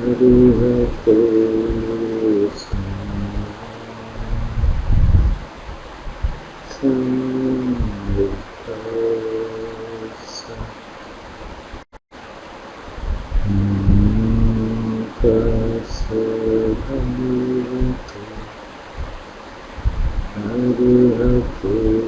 Arihato Sambuddhassa Tassa Bhagavato Arihato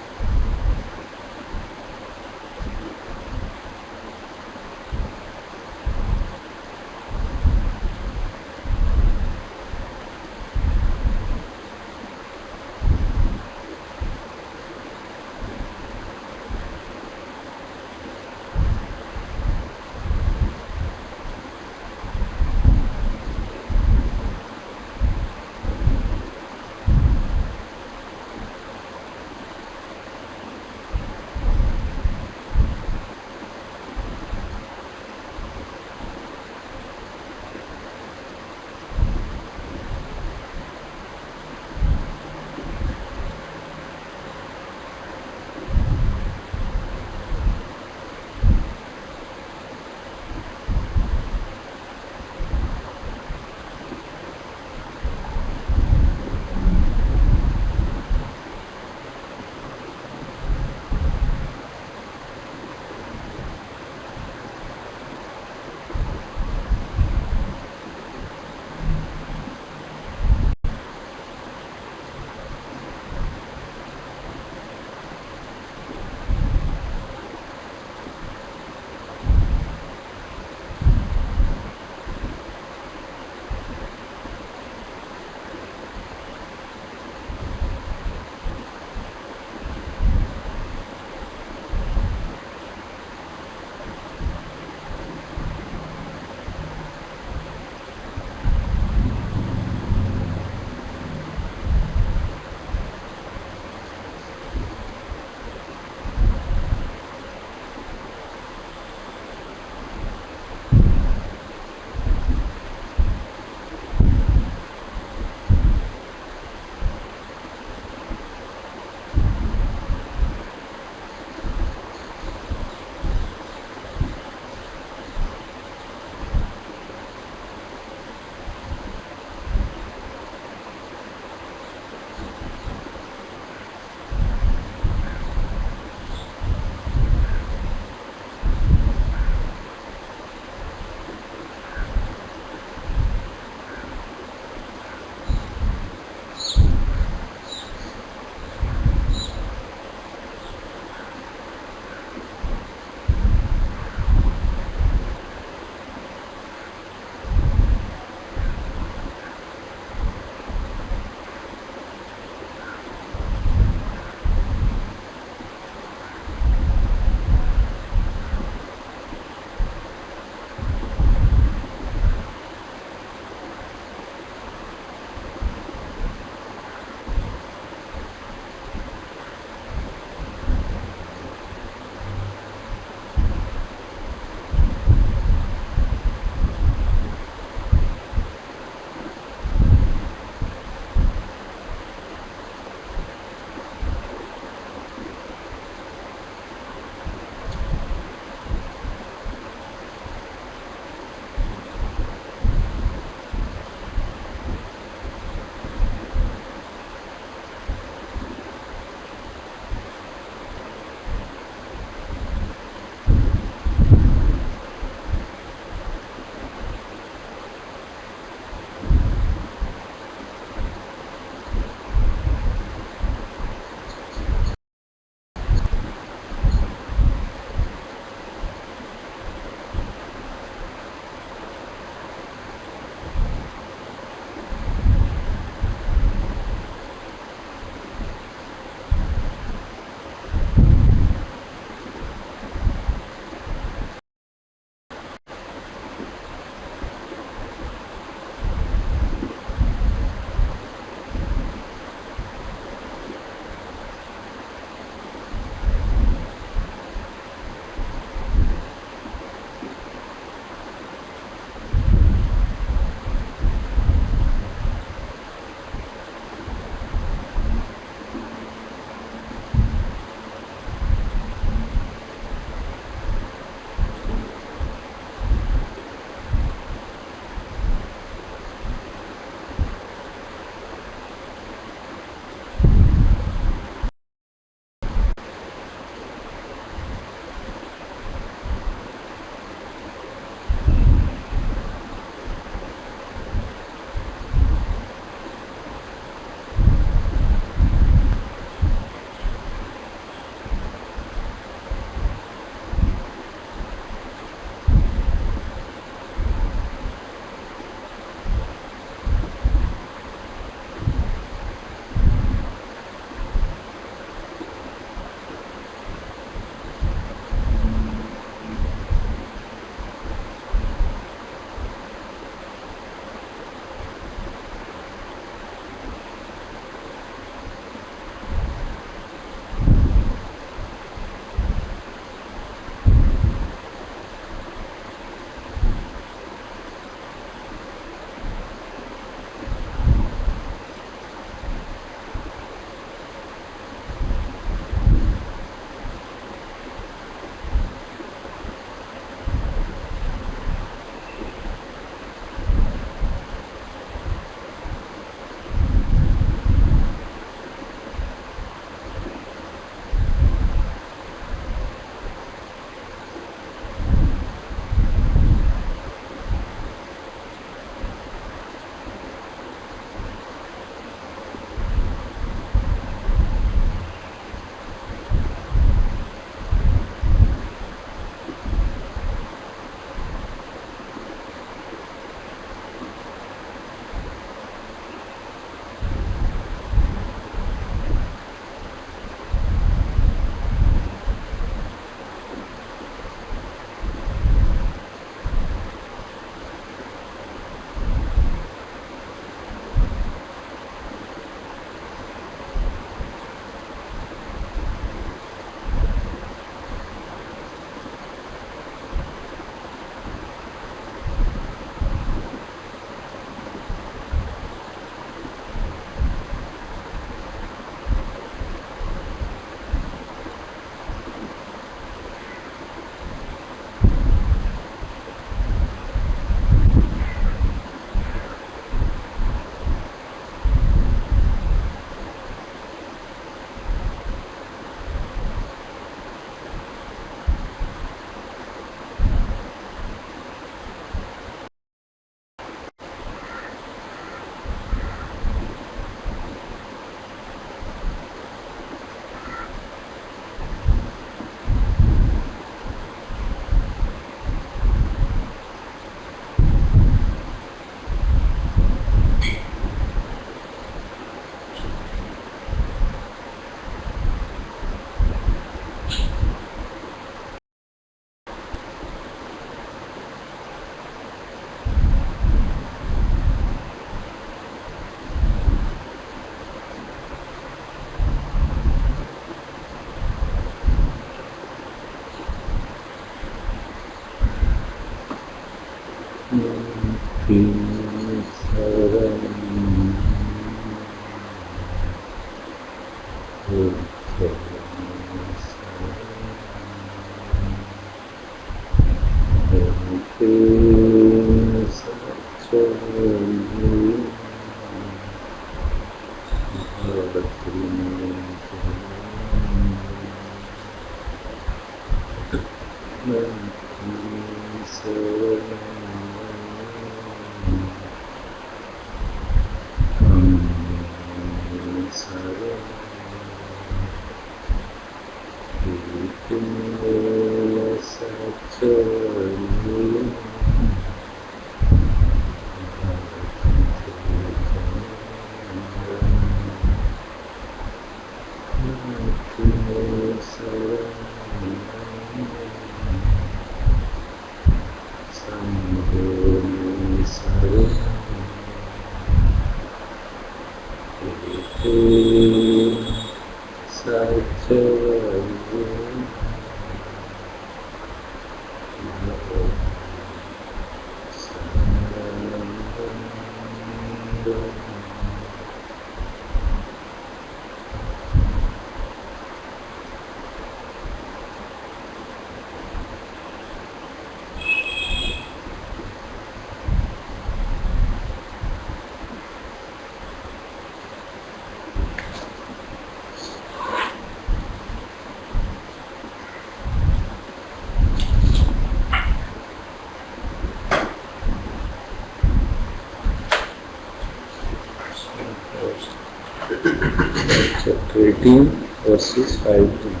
Chapter 18, verses 5 to 9.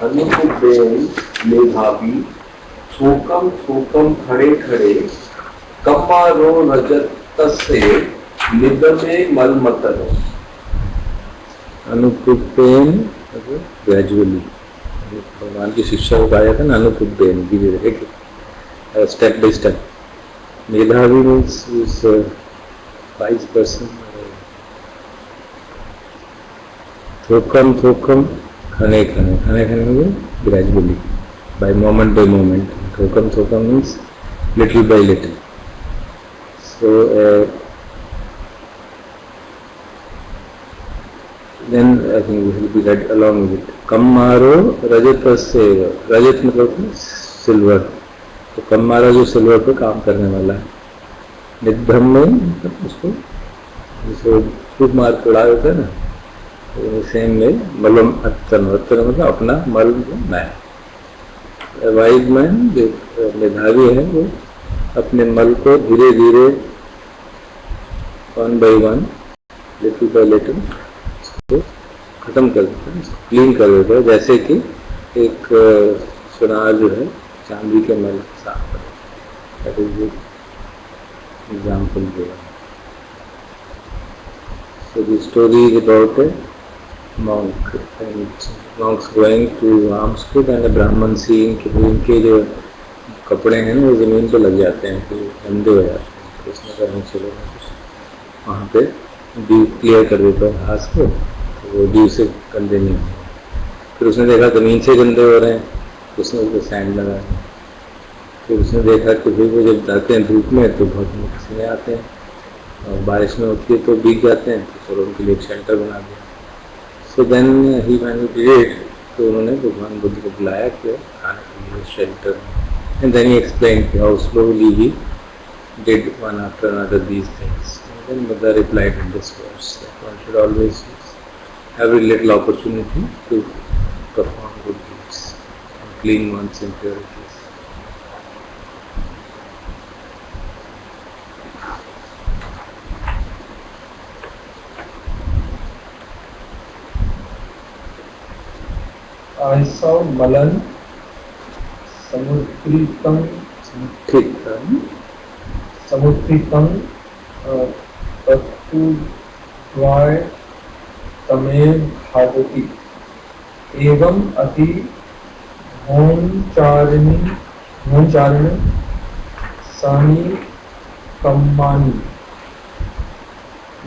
अनुपबेन मेधावी थूकम थूकम खड़े खड़े कम्मारो रजत तस्से निदमे मलमतनो। अनुपुप्पेन ग्रेजुअली भगवान की शिक्षा को कहा जाता है ना, अनुपुप्पेन धीरे धीरे स्टेप बाई स्टेप। मेधावी मीन्स इज वाइज पर्सन। थोकम थोकम खने खने खने खने में ग्रेजुअली बाय मोमेंट। थोकम थोकम means little by little. So then I think we will be read along with it. Kammaro रजतस्य, रजत मतलब सिल्वर, तो कम्मारा जो सिल्वर पे काम करने वाला है। निद्धम में मतलब उसको जैसे खूब मार उड़ा होता है ना, तो सेम में मलम अत्तन मतलब अपना मल मैं। वाइज मैन जो मेधावी है वो अपने मल को धीरे धीरे one by one little by little उसको खत्म कर देता है, क्लीन कर देता है, जैसे कि एक सुनार जो है चांदी के मल साफ कर। एग्जाम्पल दिया। So the story is about a monk and monks going to alms food and a Brahman seeing कि इनके जो कपड़े हैं वो जमीन पे लग जाते हैं, तो गंदे हो जाते हैं। तो उसने कहा चलो वहाँ पे ड्यू क्लियर कर देता है घास को, तो वो ड्यू से गंदे नहीं होते। फिर उसने देखा ज़मीन से गंदे हो रहे हैं, तो उसने उसको सैंड लगाया। फिर उसने देखा कि भाई वो जब जाते हैं धूप में तो बहुत पसीने आते हैं, और बारिश में होती है तो भीग जाते हैं, तो चलो उनके लिए एक शेल्टर बना दिया। So then he man did, तो उन्होंने भगवान बुद्ध को बुलाया कि खाने के लिए shelter. And then he explain how slowly he did one after another these things. And then Buddha replied in this verse that one should always use every little opportunity to perform good deeds and clean one's impurities. I saw Malan समुत्थितं तत्तुद्वाय तमेव भावति एवं अति होमचारिणी सानी कम्मानि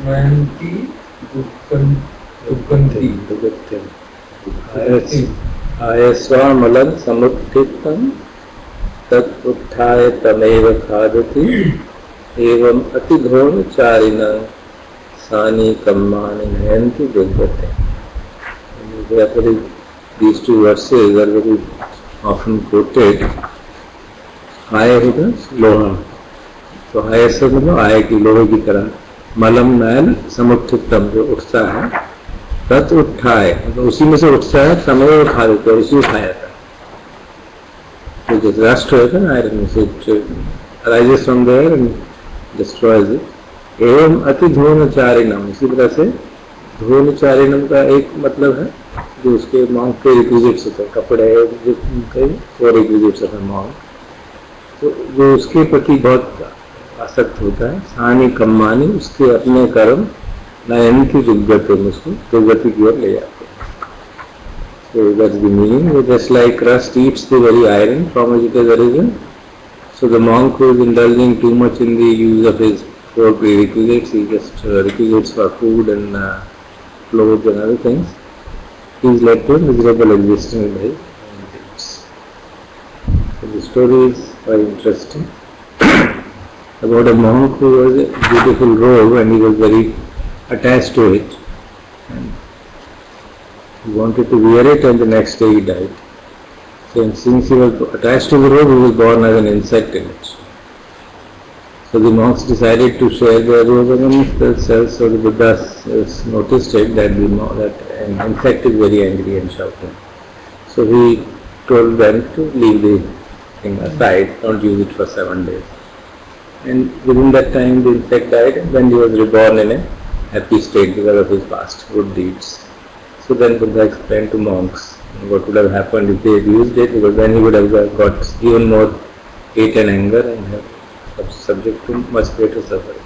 नयन्ति दुर्गन्ति आयस्वामलं समुत्थितं तत् उत्थाय तमेव खादति एवं अतिघोरचारिणः सानि कर्माणि नयन्ति दुर्गते. These two verses are very often quoted. आय होगा लोहा, तो आय से मतलब आय की लोहे की तरह, मलम नयन समुत्थितम जो उठता है, तत् उठाए मतलब उसी में से उठता है, समय खा देते हैं, उसी खाया था. तो जो राष्ट्र है ना आयरन से rises from there and destroys it. एवं अति धूर्णचारिणम, इसी तरह से धूर्णचारिणम का एक मतलब है जो उसके मॉन्क के रिक्विजिट्स होते हैं, कपड़े जो उनके और रिक्विजिट्स होते हैं मॉन्क, तो जो उसके प्रति बहुत आसक्त होता है, सानी कम्मानी उसके अपने कर्म नयन की दुर्गति में उसको दुर्गति की ओर ले जाते हैं. So that's the meaning. Just like rust eats the very iron from which it has arisen, so the monk who is indulging too much in the use of his four prerequisites, he just requisites for food and clothes and other things, he is led to a miserable existence by things. So the story is quite interesting about a monk who was a beautiful robe and he was very attached to it. And he wanted to wear it and the next day he died. So since he was attached to the robe, he was born as an insect in it. So the monks decided to share their robe amongst themselves. So the Buddha noticed it that an insect is very angry and shouting. So he told them to leave the thing aside, don't use it for 7 days. And within that time the insect died and then he was reborn in a happy state because of his past good deeds. So then Buddha explained to monks what would have happened if they had used it, because then he would have got even more hate and anger and have subject to much greater suffering.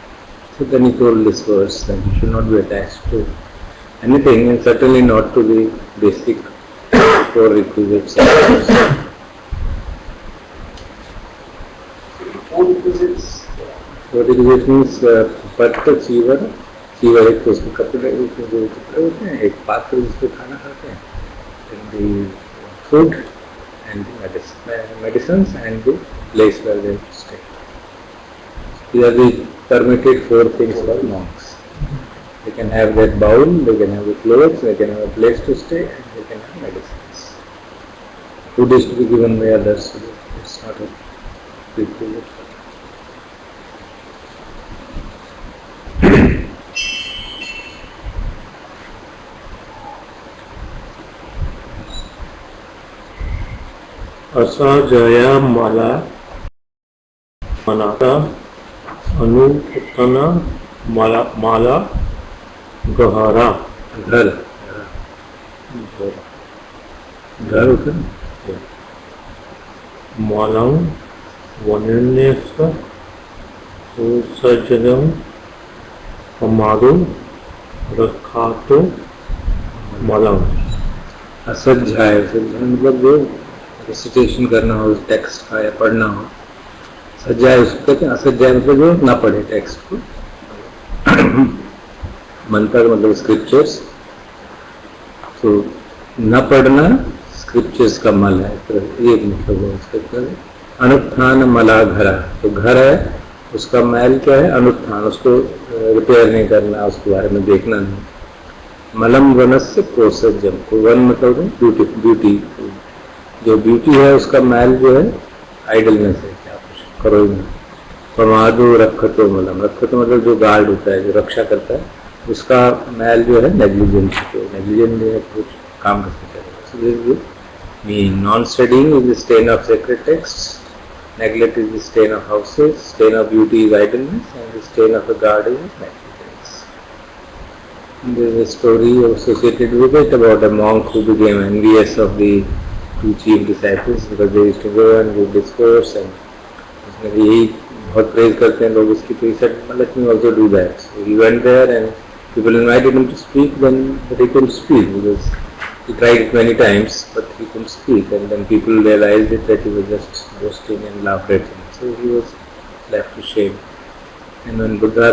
So then he told this verse that you should not be attached to anything and certainly not to the basic four requisites. Four requisites means पत्र चीवर, चीवर एक तो उसमें कपड़े जो कपड़े होते हैं, एक पात्र जिसपे खाना खाते हैं, then the food and the medicines and the place where they stay. These are the permitted four things for monks. They can have that bowl, they can have the clothes, they can have a place to stay, and they can have medicines. Food is to be given by others, so it's not a prerequisite. असजया माला मनाता अनुत्तना माला गहरा घर घर मालम वनन्यस्व सुसज्जनम हमारो रखातो मलम. असज्जाय मतलब जो recitation करना हो टेक्स्ट का या पढ़ना हो, सज्जाय उसको कहते हैं. असज्जाय मतलब जो ना पढ़े टेक्स्ट को, मंत्र मतलब स्क्रिप्चर्स, तो न पढ़ना स्क्रिप्चर्स का मल है, तो एक मतलब है उसका. अनुत्थान मला घरा, तो घर है उसका मैल क्या है, अनुत्थान, उसको रिपेयर नहीं करना, उसके बारे में देखना नहीं. मलम वनस्य कोसज्जम, को वन मतलब ब्यूटी, जो ब्यूटी है उसका मैल जो है आइडलनेस है, क्या कुछ करो ही नहीं. प्रमादो रखतो मलम, रखतो मतलब जो गार्ड होता है, जो रक्षा करता है, उसका मैल जो है नेग्लिजेंस, नेग्लिजेंट जो है कुछ काम कर सकता है. Non studying is the stain of sacred text, neglect is the stain of houses, stain of beauty is idleness, and the stain of a guard is negligence. There is a story associated with it about a monk who became envious of the two chief disciples because they used to go and give discourse, and उसमें यही बहुत praise करते हैं लोग उसकी, तो he said, let me also do that. So he went there and people invited him to speak, but he couldn't speak because he tried it many times, but he couldn't speak, and then people realized that he was just boasting and laughed at him. So he was left to shame. And when Buddha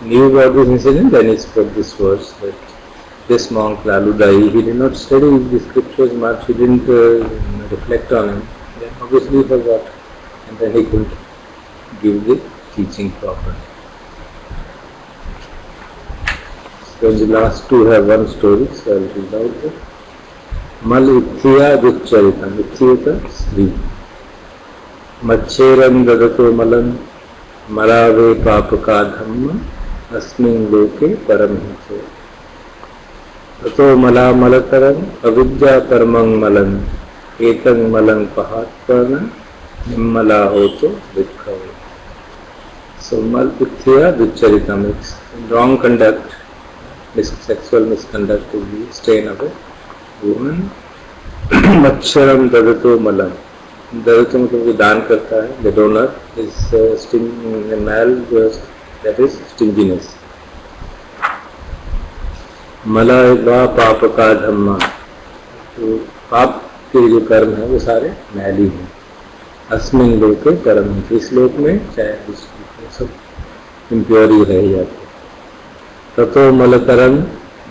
knew about this incident, then he spoke this verse that this monk Laludai, he did not study the scriptures much, he didn't reflect on them. Then obviously he forgot, and then he couldn't give the teaching properly. So the last two have one story, so I'll read out it. Mal Ithya Ducharitam, Ithya Sri. Macheram Dadato Malan Marave Papaka Dhamma Asmin Loke Paramhite. Tato Mala Malataram Avidya Paramang Malan Etang Malang Pahatpana Nimmala Hoto Dikkhava. So Mal Ithya Ducharitam, it's wrong conduct, sexual misconduct is the stain of a woman. Macharam Dadato Malam. Dadato मतलब दान करता है, the donor is mal, that is stinginess. मला वा पाप का धम्मा, तो पाप के जो कर्म है वो सारे मैली हैं. अस्मिन लोके परम, इस लोक में चाहे उस सब इम्प्योरी रह जाती. ततो मलकरम,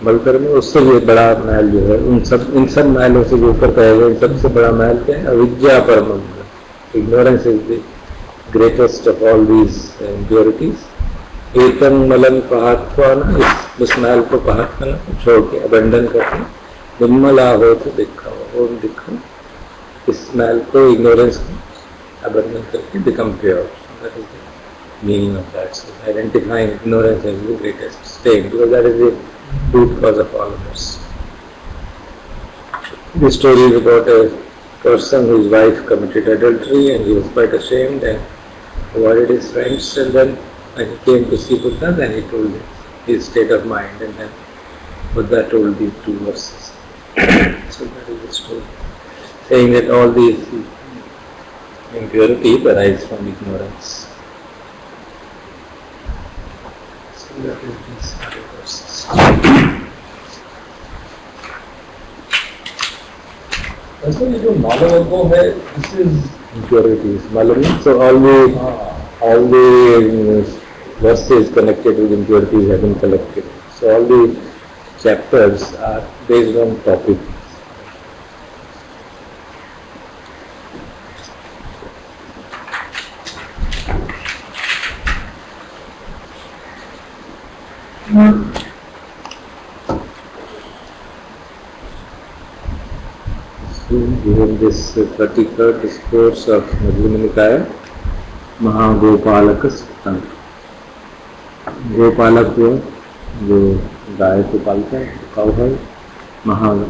मलकर में उससे भी बड़ा महल जो है, इन सब महलों से जो ऊपर कहे गए सबसे बड़ा महल क्या है? अविद्या परम. Ignorance is the greatest of all these impurities. Ekam Malan पहात्वाना, उस महल को पहात्वाना छोड़ के अबंडन करके निम्मला हो तो दिखाओ, और दिखो इस महल को इग्नोरेंस को अबंडन करके become pure. That is the meaning of that. So identifying ignorance as the greatest stain, because that is the root cause of all of this. The story is about a person whose wife committed adultery and he was quite ashamed and avoided his friends, and then when he came to see Buddha, then he told his state of mind, and then Buddha told these two verses. So that is the story, saying that all these impurities arise from ignorance. That is these verses. ऐसे ये जो मालवों है, this is impurities. Malam. So all the verses connected with impurities have been collected. So all the chapters are based on topic. During this 33rd discourse of Madhyama Nikaya, Mahagopalaka Suttam. गोपालक जो गाय को पालता है, cow है,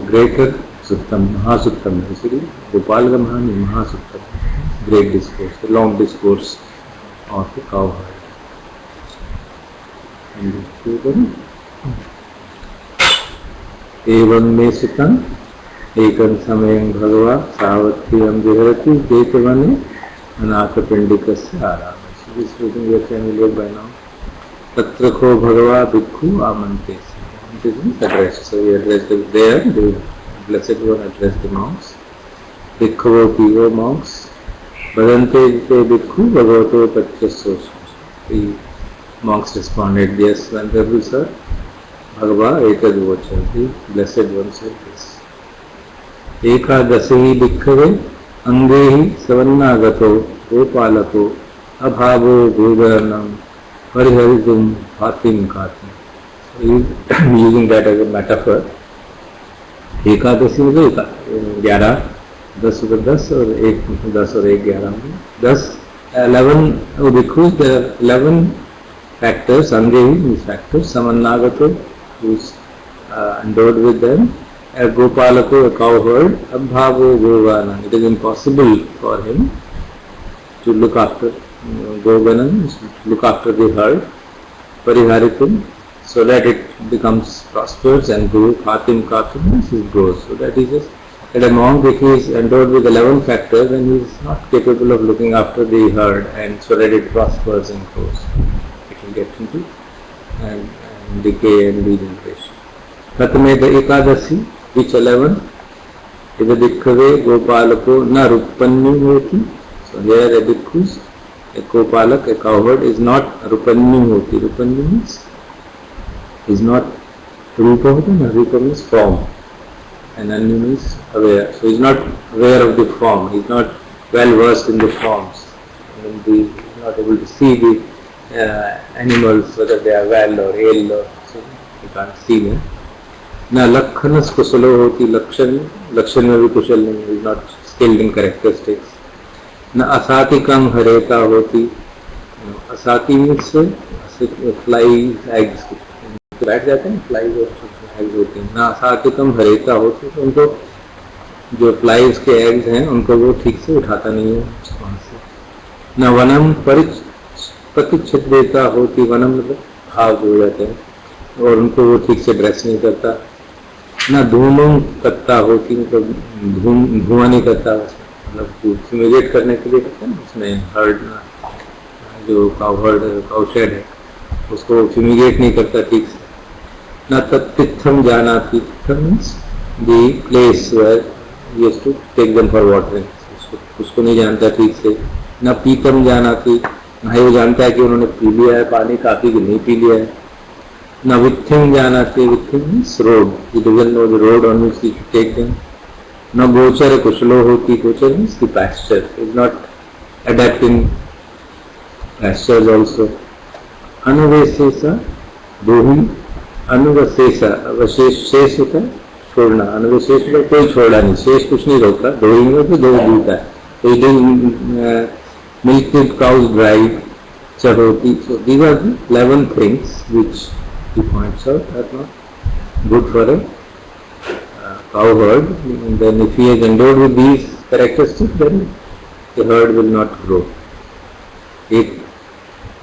greater सुत्तम, महासुत्तम है, इसलिए गोपाल का महान महासुत्तम, great discourse, long discourse of the cow herd. एवं में सुतम एकं समयं भगवा सावत्रियं विहरति देतवने अनाथ पिंडिकस्य आराम. This is your family of by now. तत्र को भगवा भिक्षु आमंते. It is addressed. So he addressed it there. The blessed one addressed the monks. भिक्षुवो पीवो monks. बदन्ते ते भिक्षु भगवतो तच्चसो. The monks responded, yes, Venerable sir. Bhagava etad vochanti. Blessed one said this. Ekadashi भिक्षवे अंगेहि सवन्नागतो गोपालको अभावो भूगर्णम परिहरितुम भातिम काति. Using that as a metaphor. Ekadashi मतलब 11, 10 और 10 और 1, 10 और 1, 11 में 10, 11 bhikshus. There are 11 factors. अंगेहि means factors. Samannagato who is endowed with them. A Gopalako, a cow herd, Abhavo Govana. It is impossible for him to look after Govanam, look after the herd, Pariharitum, so that it becomes prosperous and grows. Khatim Khatim, it grows. So that is just that a monk, if he is endowed with 11 factors, then he is not capable of looking after the herd, and so that it prospers and grows. It will get into and decay and degeneration. Pratame the Ekadasi. Which 11? If the bhikkhave gopalako na ruppanyu hoti. So here the bhikkhus, Gopalak, a cowherd is not रूपन्यु होती. रूपन्यु means is not रूपा होता है ना, रूपा means form and anyu means aware. So he is not aware of the form. He is not well versed in the forms. And he is not able to see the animals whether they are well or ill or so he can't see them. ना लक्षणस कुशलो होती. लक्षण में भी कुशल नहीं. He is not skilled in characteristics. न असातिकं हरेता होती. असाति means fly eggs बैठ जाते हैं, फ्लाई एग्स होती हैं. न असातिकं हरेता होती. तो उनको जो फ्लाइज के एग्स हैं उनको वो ठीक से उठाता नहीं है वहाँ से. न वनम प्रतिच्छित देता होती. वनम मतलब भाग हो जाते हैं और उनको वो ठीक से ड्रेस नहीं करता. न धूमं करता होती. मतलब धुआं नहीं करता. मतलब फ्यूमिगेट करने के लिए करते हैं ना, उसमें हर्ड जो काउ शेड है उसको फ्यूमिगेट नहीं करता ठीक से. न तत्तित्थम जानाति. तित्थम means the place where he has to take them for watering. उसको नहीं जानता ठीक से. न पीतम जानाति. न वो जानता है कि उन्होंने पी लिया है पानी काफी कि नहीं पी लिया है. न वित्थिम जानाति. वित्थिम means road. He doesn't know the road on which he should take them. न गोचर कुशलो होती. गोचर means the pasture. Is not adept in pastures also. अनुवेशेषा दोही. अनुवशेषा अवशेष शेष होता है छोड़ना. अनुवशेष में कोई छोड़ा नहीं. शेष कुछ नहीं रोकता. दोही में तो दो दूता है. तो milk with cows dried chahoti. So these are the 11 things which he points out are not good for a cow herd. And then if he is endowed with these characteristics, then the herd will not grow. एक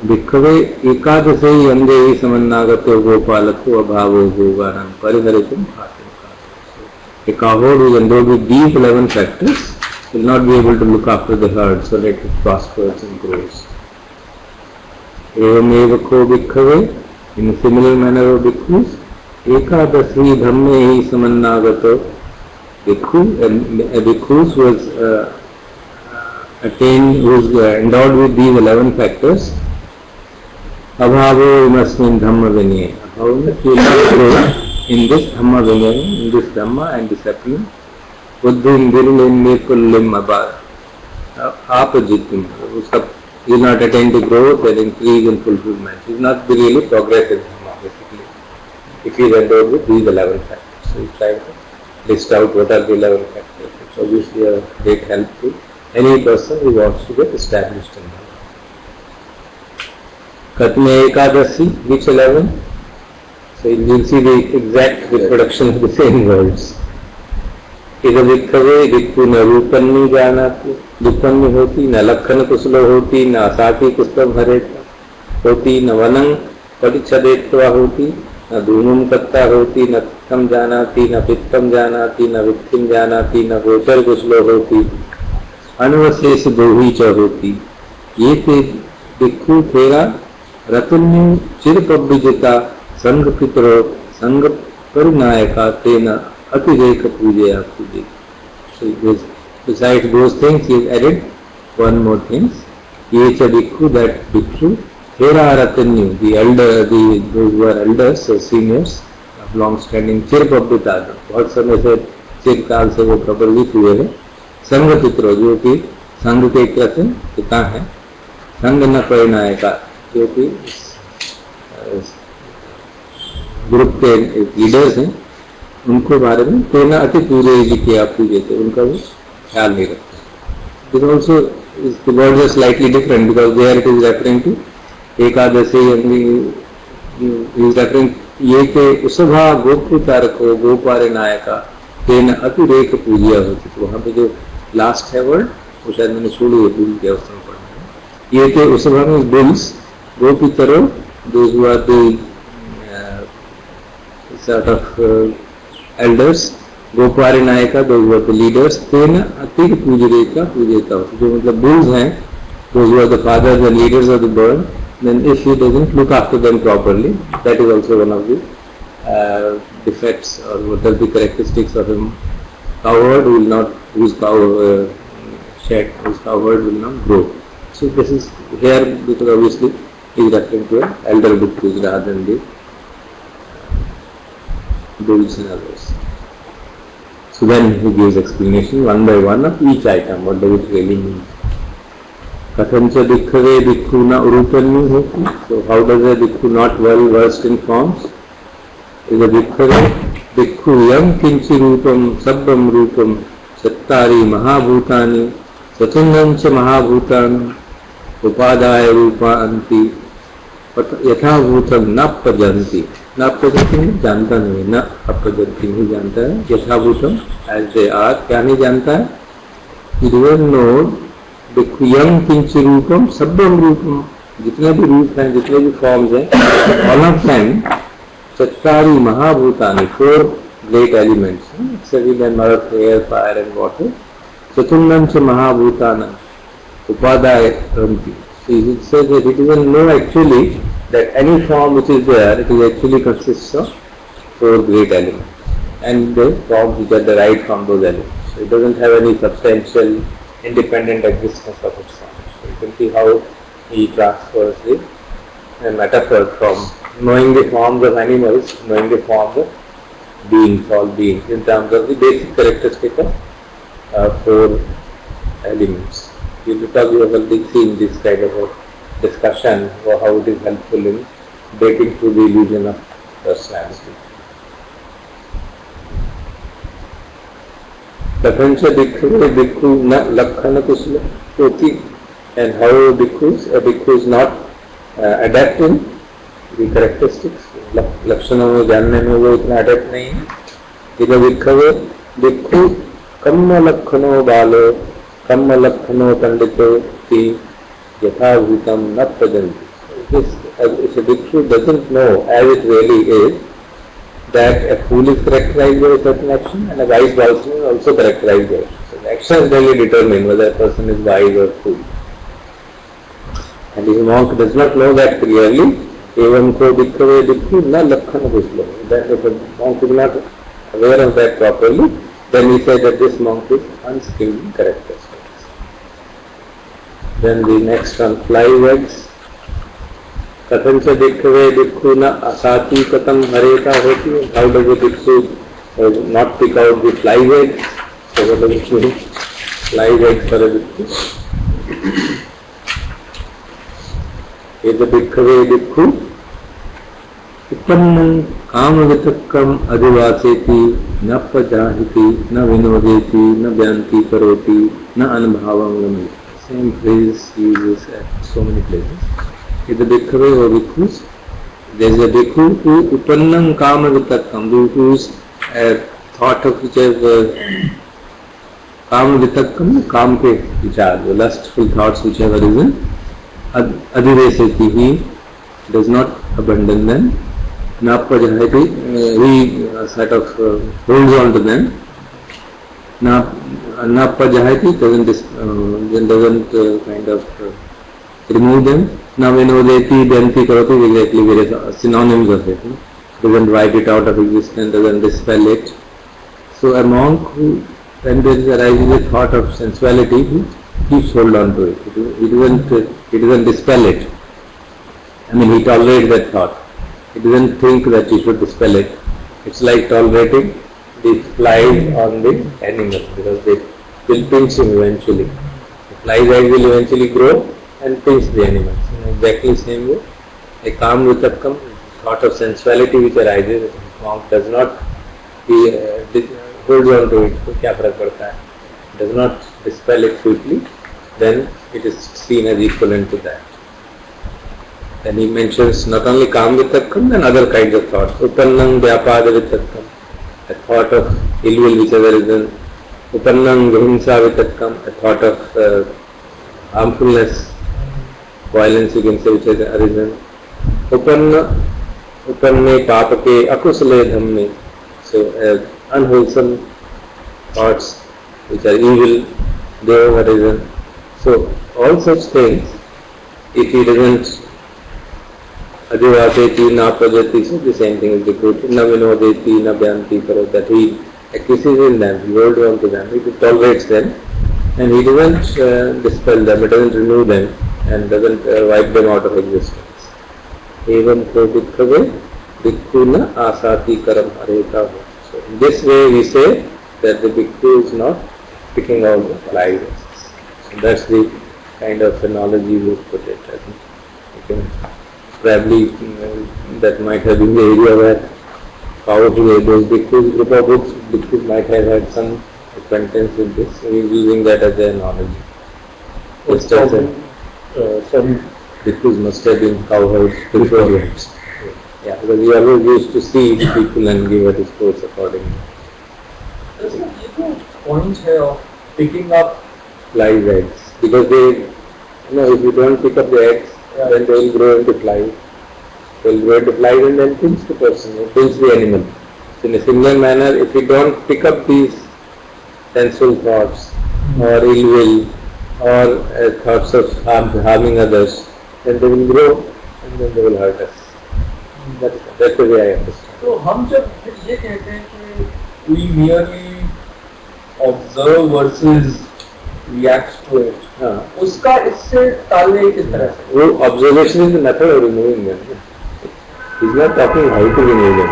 भिक्खवे एकादशे अंगे ही समन्नागतो गोपालको अभावो गोगानां परिहरितुं भाति. A cow herd who is endowed with these 11 factors will not be able to look after the herd so that it prospers and grows. एवमेव को भिक्खवे. In a similar manner of bhikkhus, ekadasi dhamme hi samannagato. Bhikkhu, a bhikkhus was attained, who is endowed with these 11 factors. Abhavo imasmin dhamma vinaya. Abhavo means you will grow in this dhamma vinaya, in this dhamma and discipline. Buddhim virlim nirkullim abhar. Apajitim. He is not attain to growth and increase in fulfillment. He is not really progressive dhamma basically. If he is endowed with these 11 factors. So he is trying to list out what are the 11 factors. It's obviously a great help to any person who wants to get established in dhamma. Katme Ekadasi, which 11? So you will see the exact reproduction of the same words. इधर भिक्खवे भिक्खु न रूपन्नी जानाति. रूपन्नी होती. न लक्षण कुशलो होती. न असाति कुशलम हरेता होती. न वनं परिच्छदेत्वा होती. न धूमं कत्ता होती. न तित्थम जानाति. न पित्तम जानाति. न वित्थिम जानाति. न गोचर कुशलो होती. अनवशेष दोही च होती. ये थे भिक्खु तेरा रतन्यु चिर पब्बिजिता संघ पितरो संघ परिनायका तेना अतिरेक पूजया पूजे. So besides those things, he has added one more thing. Ye cha bhikkhu, that bhikkhu, thera ratanyu, the elder, those who are elders or seniors of long standing, चिर पब्बिता, बहुत समय से चिर काल से वो प्रबलित हुए हैं. संघ पितरो, जो कि संघ के कहते पिता है. संघ न परिनायका, जो कि ग्रुप के लीडर्स हैं, उनको बारे में तेना अति पूजे जी किया पूजे थे, उनका वो ख्याल नहीं रखते. It also is, the words are slightly different because there it is referring to Ekadashi and he is referring ये के उसभा गोपुतारको गोपारे नायका तेना अतिरेक पूजिया होती. तो वहाँ पे जो लास्ट है वर्ड वो शायद मैंने छोड़ी है, भूल गया उस समय पढ़ना. ये के उसभा में बुल्स, गोपितरो, those who are the sort of elders, गोपारे नायका, those who are the leaders, तेना अतिक पूजरेका पूजेता होती. जो मतलब bulls हैं, those who are the fathers and leaders of the bird, then if he doesn't look after them properly, that is also one of the defects or what are the characteristics of a cow herd who will not, whose cow shed, whose cow herd will not grow. So this is here because obviously he is referring to an elder bhikkhus rather than the bulls and others. So then he gives explanation one by one of each item, what does it really mean. Kathancha bhikkhave bhikkhu na urupanyu hoti. So how does a bhikkhu not well versed in forms? Is a bhikkhave bhikkhu yam kinchi rupam sabbam rupam sattari mahabhutani satunancha mahabhutani upadaya rupa anti यथाभूतम न पजंती न पजंती नहीं जानता नहीं न अपजंती नहीं जानता है यथाभूतम as they are क्या नहीं जानता है नो यम किंच रूपम सब्बम रूपम जितने भी रूप हैं जितने भी फॉर्म्स हैं ऑल ऑफ देम चत्वारि महाभूतानि four great elements seven and earth air fire and water चतुर्णं च महाभूतानां उपादाय रन्ति. It says that it doesn't know actually that any form which is there, it is actually consists of four great elements and the forms which are derived from those elements. So it doesn't have any substantial independent existence of its form. So you can see how he transfers the metaphor from knowing the forms of animals, knowing the forms of beings, all beings, in terms of the basic characteristic of four elements. Because we have already seen this kind of a discussion or how it is helpful in breaking through the illusion of personality. Kathancha bhikkhu na lakkhana kusla koti. And how a bhikkhu is not adapting the characteristics. लक्षणों में जानने में वो इतना adapt नहीं है. इधर भिक्खु कम्म लक्षणो बालो कम्म लक्षणो पंडितो की यथाभूतम न प्रजंति. If a bhikkhu doesn't know as it really is that a fool is characterized by a certain action and a wise person is also characterized by it. So the actions really determine whether a person is wise or fool. And if a monk does not know that clearly, evam ko bhikkhave bhikkhu na lakkhana kusla. That if a monk is not aware of that properly, then we say that this monk is unskilled in characteristics. Then the next one, fly wags. Kathancha bhikkhave bhikkhu na asati katam hareta hoti. How does a bhikkhu not pick out the fly wags? So what does it mean? Fly wags for a bhikkhu. Is a bhikkhave bhikkhu uppannam kama vitakkam adivaseti na pajahiti na vinodeti na vyanti karoti na anubhavam gamiti. Same phrase he uses at so many places. Is a bhikkhave or bhikkhus. There is a bhikkhu who uppannam kama vitakkam, whose thought of which is kama vitakkam, काम के विचार, the lustful thoughts which have arisen, adivesati, he does not abandon them. Napajahati, he sort of holds on to them. Napajahati doesn't kind of remove them. Navinodeti, Byanti Karoti, exactly various synonyms of it. Doesn't wipe it out of existence, doesn't dispel it. So a monk who, when there arises a thought of sensuality, he keeps hold on to it. He doesn't dispel it. I mean, he tolerates that thought. He doesn't think that he should dispel it. It's like tolerating the flies on the animal because they will pinch him eventually. The flies will eventually grow and pinch the animal. In exactly same way, a kam vitakkam, thought of sensuality which arises, monk does not hold on to it. तो क्या फर्क पड़ता है? Does not dispel it quickly, then it is seen as equivalent to that. Then he mentions not only kam vitakkam, then other kinds of thoughts. Uppannam vyapada vitakkam, a thought of ill will which has arisen. Uppannam vihimsa vitakkam, a thought of harmfulness, violence you can say which has arisen. Uppanne papake akusale dhamme, so unwholesome thoughts which are evil, they have arisen. So all such things, if he doesn't adivaseti na pajati, so the same thing is repeated. Na vinodeti na vyanti karoti, that he acquiesces in them, he holds on to them, he tolerates them, and he doesn't dispel them, he doesn't remove them. and doesn't wipe them out of existence. Evam ko bhikkhave bhikkhu na asati karam areta. So in this way we say that the bhikkhu is not picking out the flies. So that's the kind of analogy we put it. I think you can probably that might have been the area where probably those bhikkhus, group of books, bhikkhus might have had some acquaintance with this. So we're using that as an analogy. Just as some bhikkhus must have been cowherds before that. Yeah, because we always used to see people and give a discourse accordingly. There's a point here of picking up Flies eggs, because they, if you don't pick up the eggs, then they will grow into flies. They will grow into flies and then pinch the person, or pinch the animal. So in a similar manner, if you don't pick up these sensual thoughts, or ill will, or thoughts of harming others, then they will grow and then they will hurt us. That's the way I understand. तो हम जब फिर ये कहते हैं कि we merely observe versus react to it, उसका इससे तालमेल किस तरह से? वो observation is the method of removing them. He's not talking how to remove them.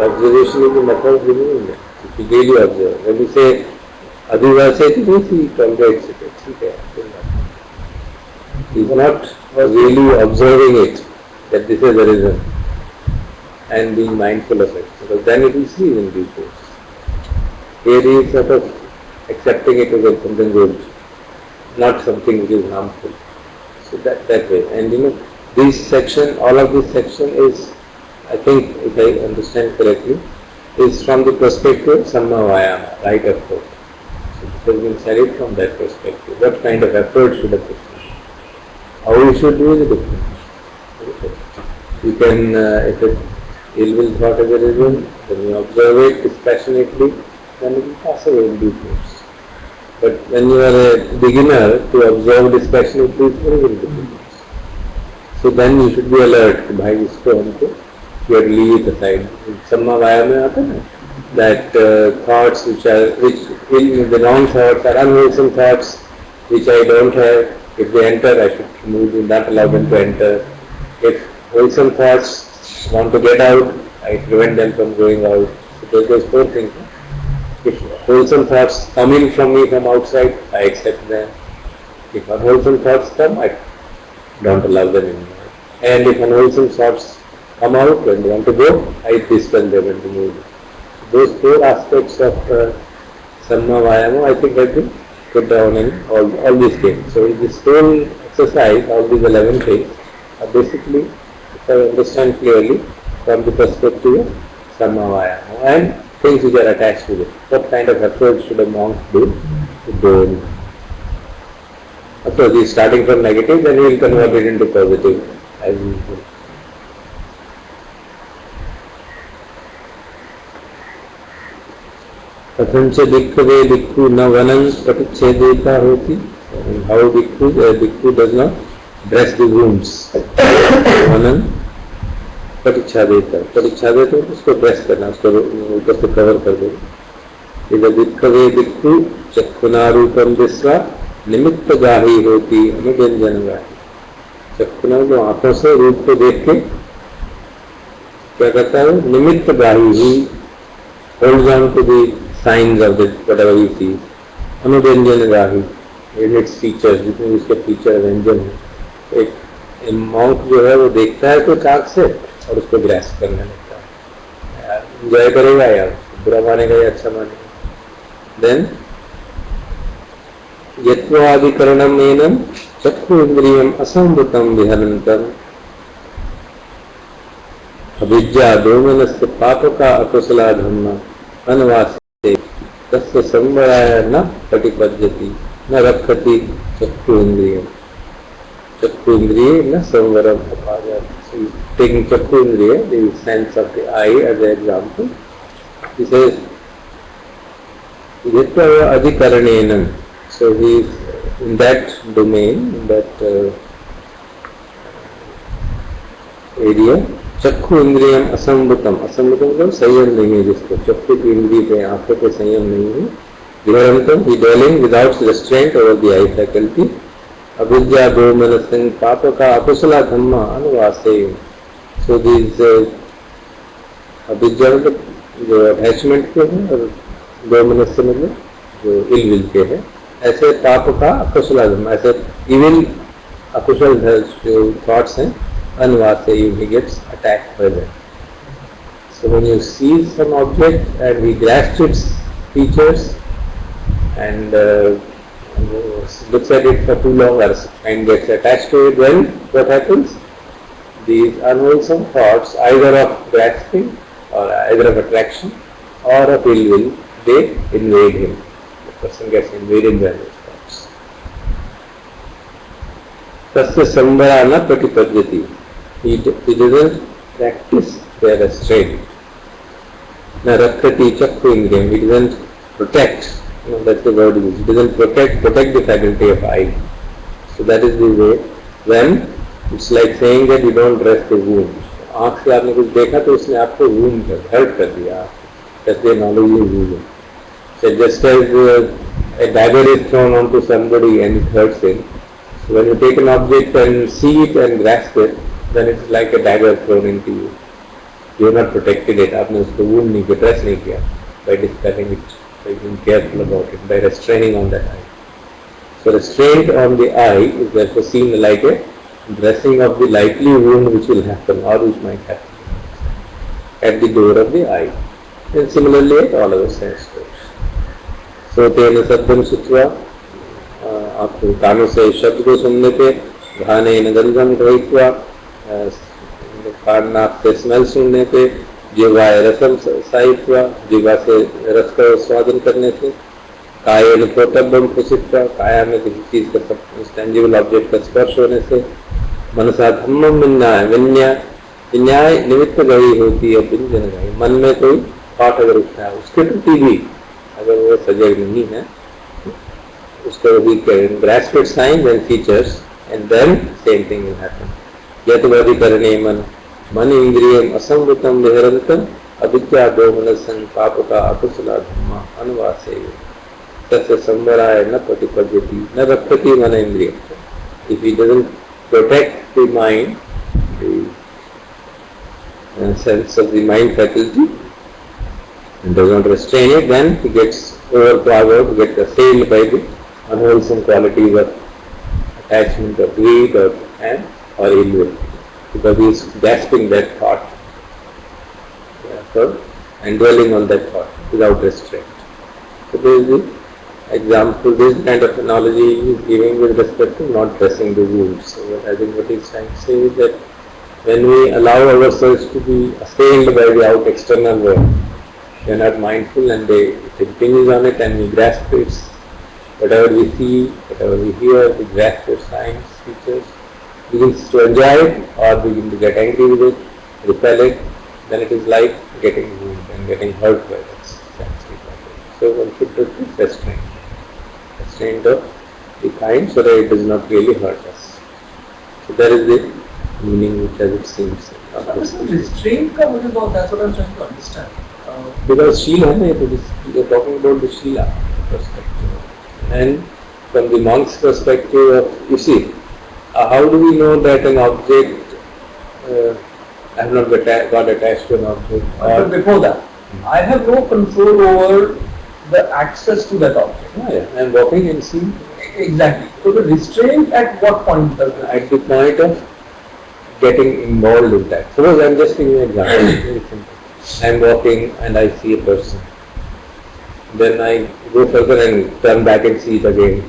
Observation is the method of removing them. If you daily observe, when you say adhivaseti, he tolerates it. He's not really observing it, that this is the reason, and being mindful of it, because then it will see in due course. Here he is sort of accepting it as something good, not something which is harmful. So that way. And this section, all of this section is, I think, if I understand correctly, is from the perspective of Samma Vayama, right effort. So it has been studied from that perspective. What kind of effort should a person do? How you should do is different. You can, if it ill will thought as a reason, when you observe it dispassionately, then it will pass away in due course. But when you are a beginner, to observe dispassionately is very, very difficult. So then you should be alert. Bhai isko humko, you have to leave it aside. Samma Vaya mein aata na, that thoughts which the wrong thoughts are unwholesome thoughts which I don't have. If they enter, I should remove them, not allow them to enter. If wholesome thoughts want to get out, I prevent them from going out. So those 4 things. If wholesome thoughts come in from me from outside, I accept them. If unwholesome thoughts come, I don't allow them in. And if unwholesome thoughts come out when they want to go, I dispel them and remove them. Those 4 aspects of Samma Vayama, I think, have been put down in all these things. So this whole exercise, all these 11 things, are basically, if I understand clearly, from the perspective of Samma Vayama and things which are attached to it. What kind of effort should a monk do to go in? Of course, he is starting from negative, then he will convert it into positive as usual. कथन से भिक्खवे भिक्खु न वनं पटिच्छेदेता होती. How bhikkhu does not dress the wounds. वनं पटिच्छादेता तो उसको dress करना, उसको ऊपर से कवर कर दो. इधर भिक्खवे भिक्खु चक्षुनारूपम दृष्ट्वा निमित्त गाही होती अनुव्यंजन गाही. चक्षुना जो आंखों से रूप को देख के क्या करता है, निमित्त गाही ही holds on to the signs of the whatever he sees. अनुव्यंजन गाही, its features, जितने उसके फीचर व्यंजन है. एक मॉन्क जो है वो देखता है कुछ आँख से और उसको ग्रैस्प करने लगता है. एंजॉय करेगा यार, बुरा मानेगा या अच्छा मानेगा. देन यत्वादिकरणम एनम चक्षु इंद्रियम असंवृतम विहरन्तम अविद्या दोमनस्य पापका अकुशला धम्मा अनवासे तस्य संवराय न पटिपद्यति न रक्षति चक्षु इंद्रियम. चक्षु इंद्रिय न संवरम अपायाति. Taking Chakku Indriya, the sense of the eye as an example, he says, Yatva Adhikaranenam. So he is in that domain, in that area, Chakku Indriyam Asambutam. Asambutam मतलब संयम नहीं है जिसको, चक्षु की इंद्रिय पे, आंखों पे संयम नहीं है. Viharantam, he dwelling without restraint over the eye faculty. Avidya domanasya papaka akusala dhamma anuvase. So these अविद्या मतलब जो अटैचमेंट के हैं और दोमनस्य मतलब जो इल विल के हैं, ऐसे पाप का अकुशल धर्म, ऐसे इविल अकुशल जो थॉट्स हैं, अनवासे he gets attacked by them. So when you see some object and he grasps its features and looks at it for too long and gets attached to it, then what happens? These unwholesome thoughts, either of grasping or either of attraction or of ill will, they invade him. The person gets invaded by those thoughts. Tasya sambhara na pratipadyati. He doesn't practice their restraint. Na rakkati chakku indriyam. He doesn't protect. That's the word used. He doesn't protect the faculty of eye. So that is the way. When it's like saying that you don't dress the wound. आँख से आपने कुछ देखा तो उसने आपको wound कर hurt कर दिया. That's the analogy used. So just as a dagger is thrown onto somebody and it hurts him, so when you take an object and see it and grasp it, then it's like a dagger thrown into you. You have not protected it. आपने उसको wound नहीं किया, press नहीं किया by dispelling it, by being careful about it, by restraining on that eye. So restraint on the eye is therefore seen like a dressing of the likely wound which will happen or which might happen at the door of the eye. And similarly at all other sense doors. So तेन शब्दम श्रुत्वा, आपको कानों से शब्द को सुनने पे, घानेन गंधम ग्रहीत्वा, कान नाक से स्मेल सुनने पे, जिह्वाय रसम साहित्वा, जिह्वा से रस का स्वादन करने से, कायेन प्रोतब्बम पुसित्वा, काया में किसी चीज का टेंजिबल ऑब्जेक्ट का स्पर्श होने से, मनसा धम्मम विन्याय निमित्त गई होती है व्यंजन गई. मन में कोई पाठ अगर उठता है उसके प्रति भी अगर वो सजग नहीं है, उसको भी grasp its signs and features, and then same thing will happen. यतवादि करणे मन इंद्रियम असंवृतम विहरंतम अविद्या दोमनसं पापका अकुशला धम्मा अनुवासे तस्य संवराय न प्रतिपद्यति न रक्षति मन इंद्रियम. If he doesn't protect the mind, the sense of the mind faculty, and does not restrain it, then he gets overpowered, gets assailed by the unwholesome qualities of attachment or greed or ill will, because he is grasping that thought and dwelling on that thought without restraint. So there is the example, this kind of analogy he is giving with respect to not dressing the wounds. So I think what he is trying to say is that when we allow ourselves to be assailed by the out external world, we are not mindful and it impinges on it and we grasp it. Whatever we see, whatever we hear, we grasp its signs, features, begins to enjoy it or begin to get angry with it, repel it, then it is like getting wounded and getting hurt by that. So one should practice restraint. Restraint of the kind so that it does not really hurt us. So that is the meaning which as it seems. Restraint का मुझे बहुत, that's what I'm trying to understand. Because Sheela, we are talking about the Sheela perspective. And from the monk's perspective of, you see, how do we know that an object, I have not got attached to an object? But before that, I have no control over the access to that object. I am walking and seeing. Exactly. So the restraint at what point does that? At the point of getting involved in that. Suppose I am just giving an example. I am walking and I see a person. Then I go further and turn back and see it again.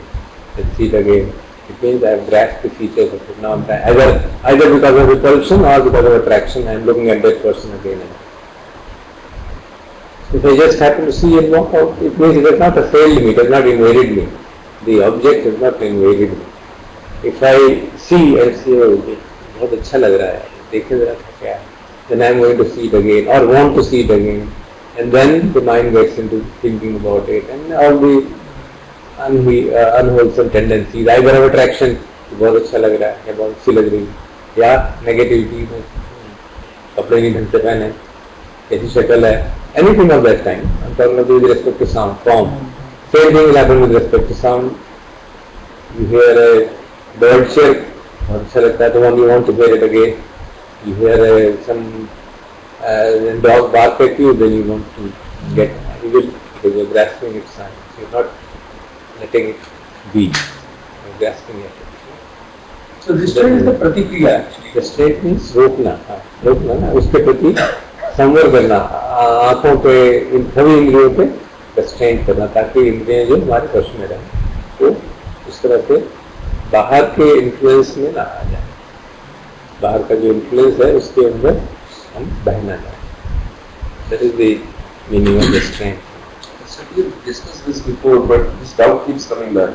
And see it again. It means I have grasped the features of it. Now I'm either because of repulsion or because of attraction, I am looking at that person again and again. If I just happen to see and walk out, it means it has not assailed me, it has not invaded me. The object has not invaded me. If I see and see, oh, बहुत अच्छा लग रहा है, देखे जरा क्या है, then I am going to see it again or want to see it again, and then the mind gets into thinking about it and all the unwholesome tendencies, either of attraction, बहुत अच्छा लग रहा है या बहुत अच्छी लग रही है, या नेगेटिविटी में कपड़े नहीं ढंग से पहने, कैसी शक्ल है, anything of that kind. I'm talking about with respect to sound, form. Same thing will happen with respect to sound. You hear a bird chirp, बहुत अच्छा लगता है, तो when you want to hear it again, you hear some dog bark at you, then you want to get, you will, because you're grasping its signs, you're not letting it be, you're grasping at it. So restraint is the pratikriya actually. Restraint means रोकना, रोकना ना, उसके प्रति संवर करना, आँखों पे, इन सभी इंद्रियों पे restraint करना, ताकि इंद्रियाँ जो हमारे वश में रहें, तो इस तरह से बाहर के इन्फ्लुएंस में ना आ जाए, बाहर का जो इन्फ्लुएंस है उसके अंदर हम बहना जाए. That is the meaning of restraint. So we have discussed this before, but this doubt keeps coming back.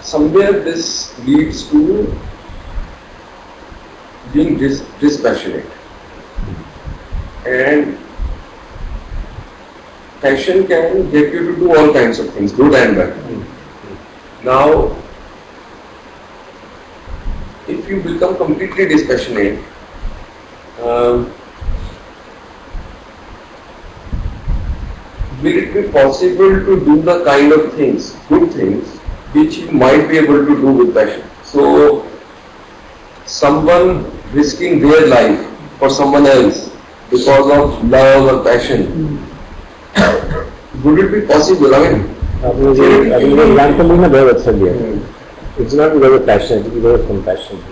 Somewhere this leads to being dispassionate, and passion can get you to do all kinds of things, good and bad. Now, if you become completely dispassionate, will it be possible to do the kind of things, good things, which you might be able to do with passion? So, someone risking their life for someone else because of love or passion, would it be possible? I mean, example is very अच्छा दिया. It's not because of passion, it's because of compassion.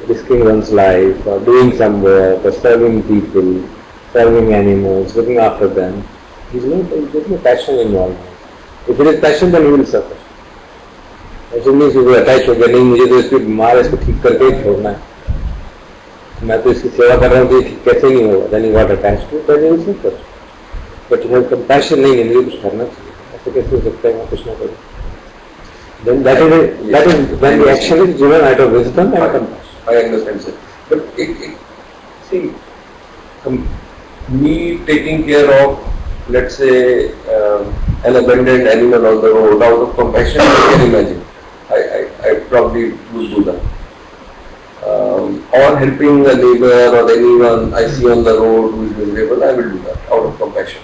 Risking one's life, or doing some work, or serving people, serving animals, looking after them. There's no passion involved. If it is passion, then he will suffer. Passion means you will attach हो गया, नहीं मुझे तो इसको बीमार है, इसको ठीक करके ही छोड़ना है, मैं तो इसकी सेवा कर रहा हूँ तो ये ठीक कैसे नहीं होगा, then you got attached to it, then you will suffer. But you have compassion, नहीं है, मुझे कुछ करना चाहिए, ऐसे कैसे हो सकता है मैं कुछ ना करूँ. Then that is when the action is driven out of wisdom and compassion. I understand, sir. But see, me taking care of, let's say, an abandoned animal on the road out of compassion, I can imagine. I probably would do that. Or helping a neighbor or anyone I see on the road who is miserable, I will do that out of compassion.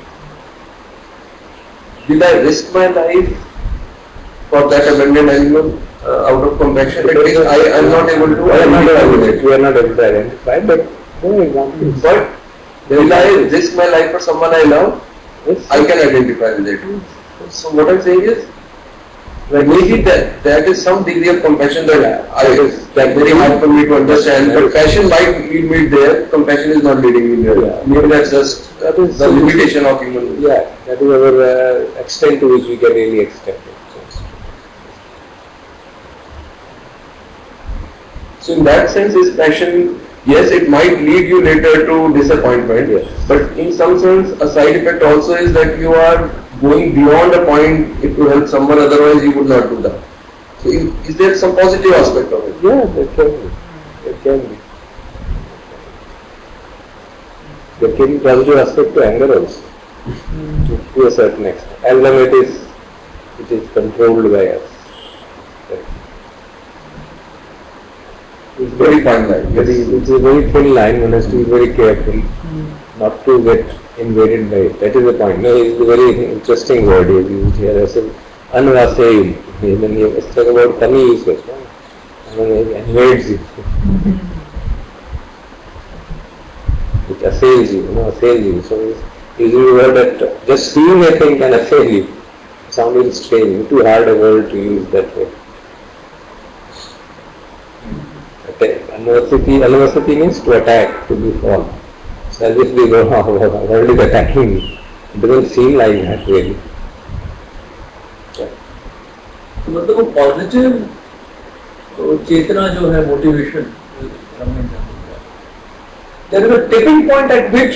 Will I risk my life for that abandoned animal out of compassion? At least I am not able to identify with it. We are not able to identify, but no example. But will I risk my life for someone I love? Yes. I can identify with it. So what I am saying is, maybe that is some degree of compassion that is very hard for me to understand. But passion might lead me there. Compassion is not leading me there. Yeah. Maybe that's just the limitation of human. Yeah, that is our extent to which we can really accept it. So in that sense, is passion, yes, it might lead you later to disappointment, yes. But in some sense, a side effect also is that you are going beyond a point to help someone, otherwise you would not do that. So is there some positive aspect of it? Yeah, there can be. There can be. There can be positive aspect to anger also, to a certain extent, as long as it is controlled by us. It's very fine line. Yes. It's a very thin line. One has to be very careful not to get invaded by it. That is the point. No, it's a very interesting word he used here. As unvasayum. When he was talking about tummy usage, when it invades you, it assails you. Assails you. So he's using the word that just seeing a thing can assail you. It sounds very strange. Too hard a word to use that way. Anuvasati means to attack, to befall. So as if they go, world is attacking me. It doesn't seem like that really. तो मतलब वो positive चेतना जो है, motivation, there is a tipping point at which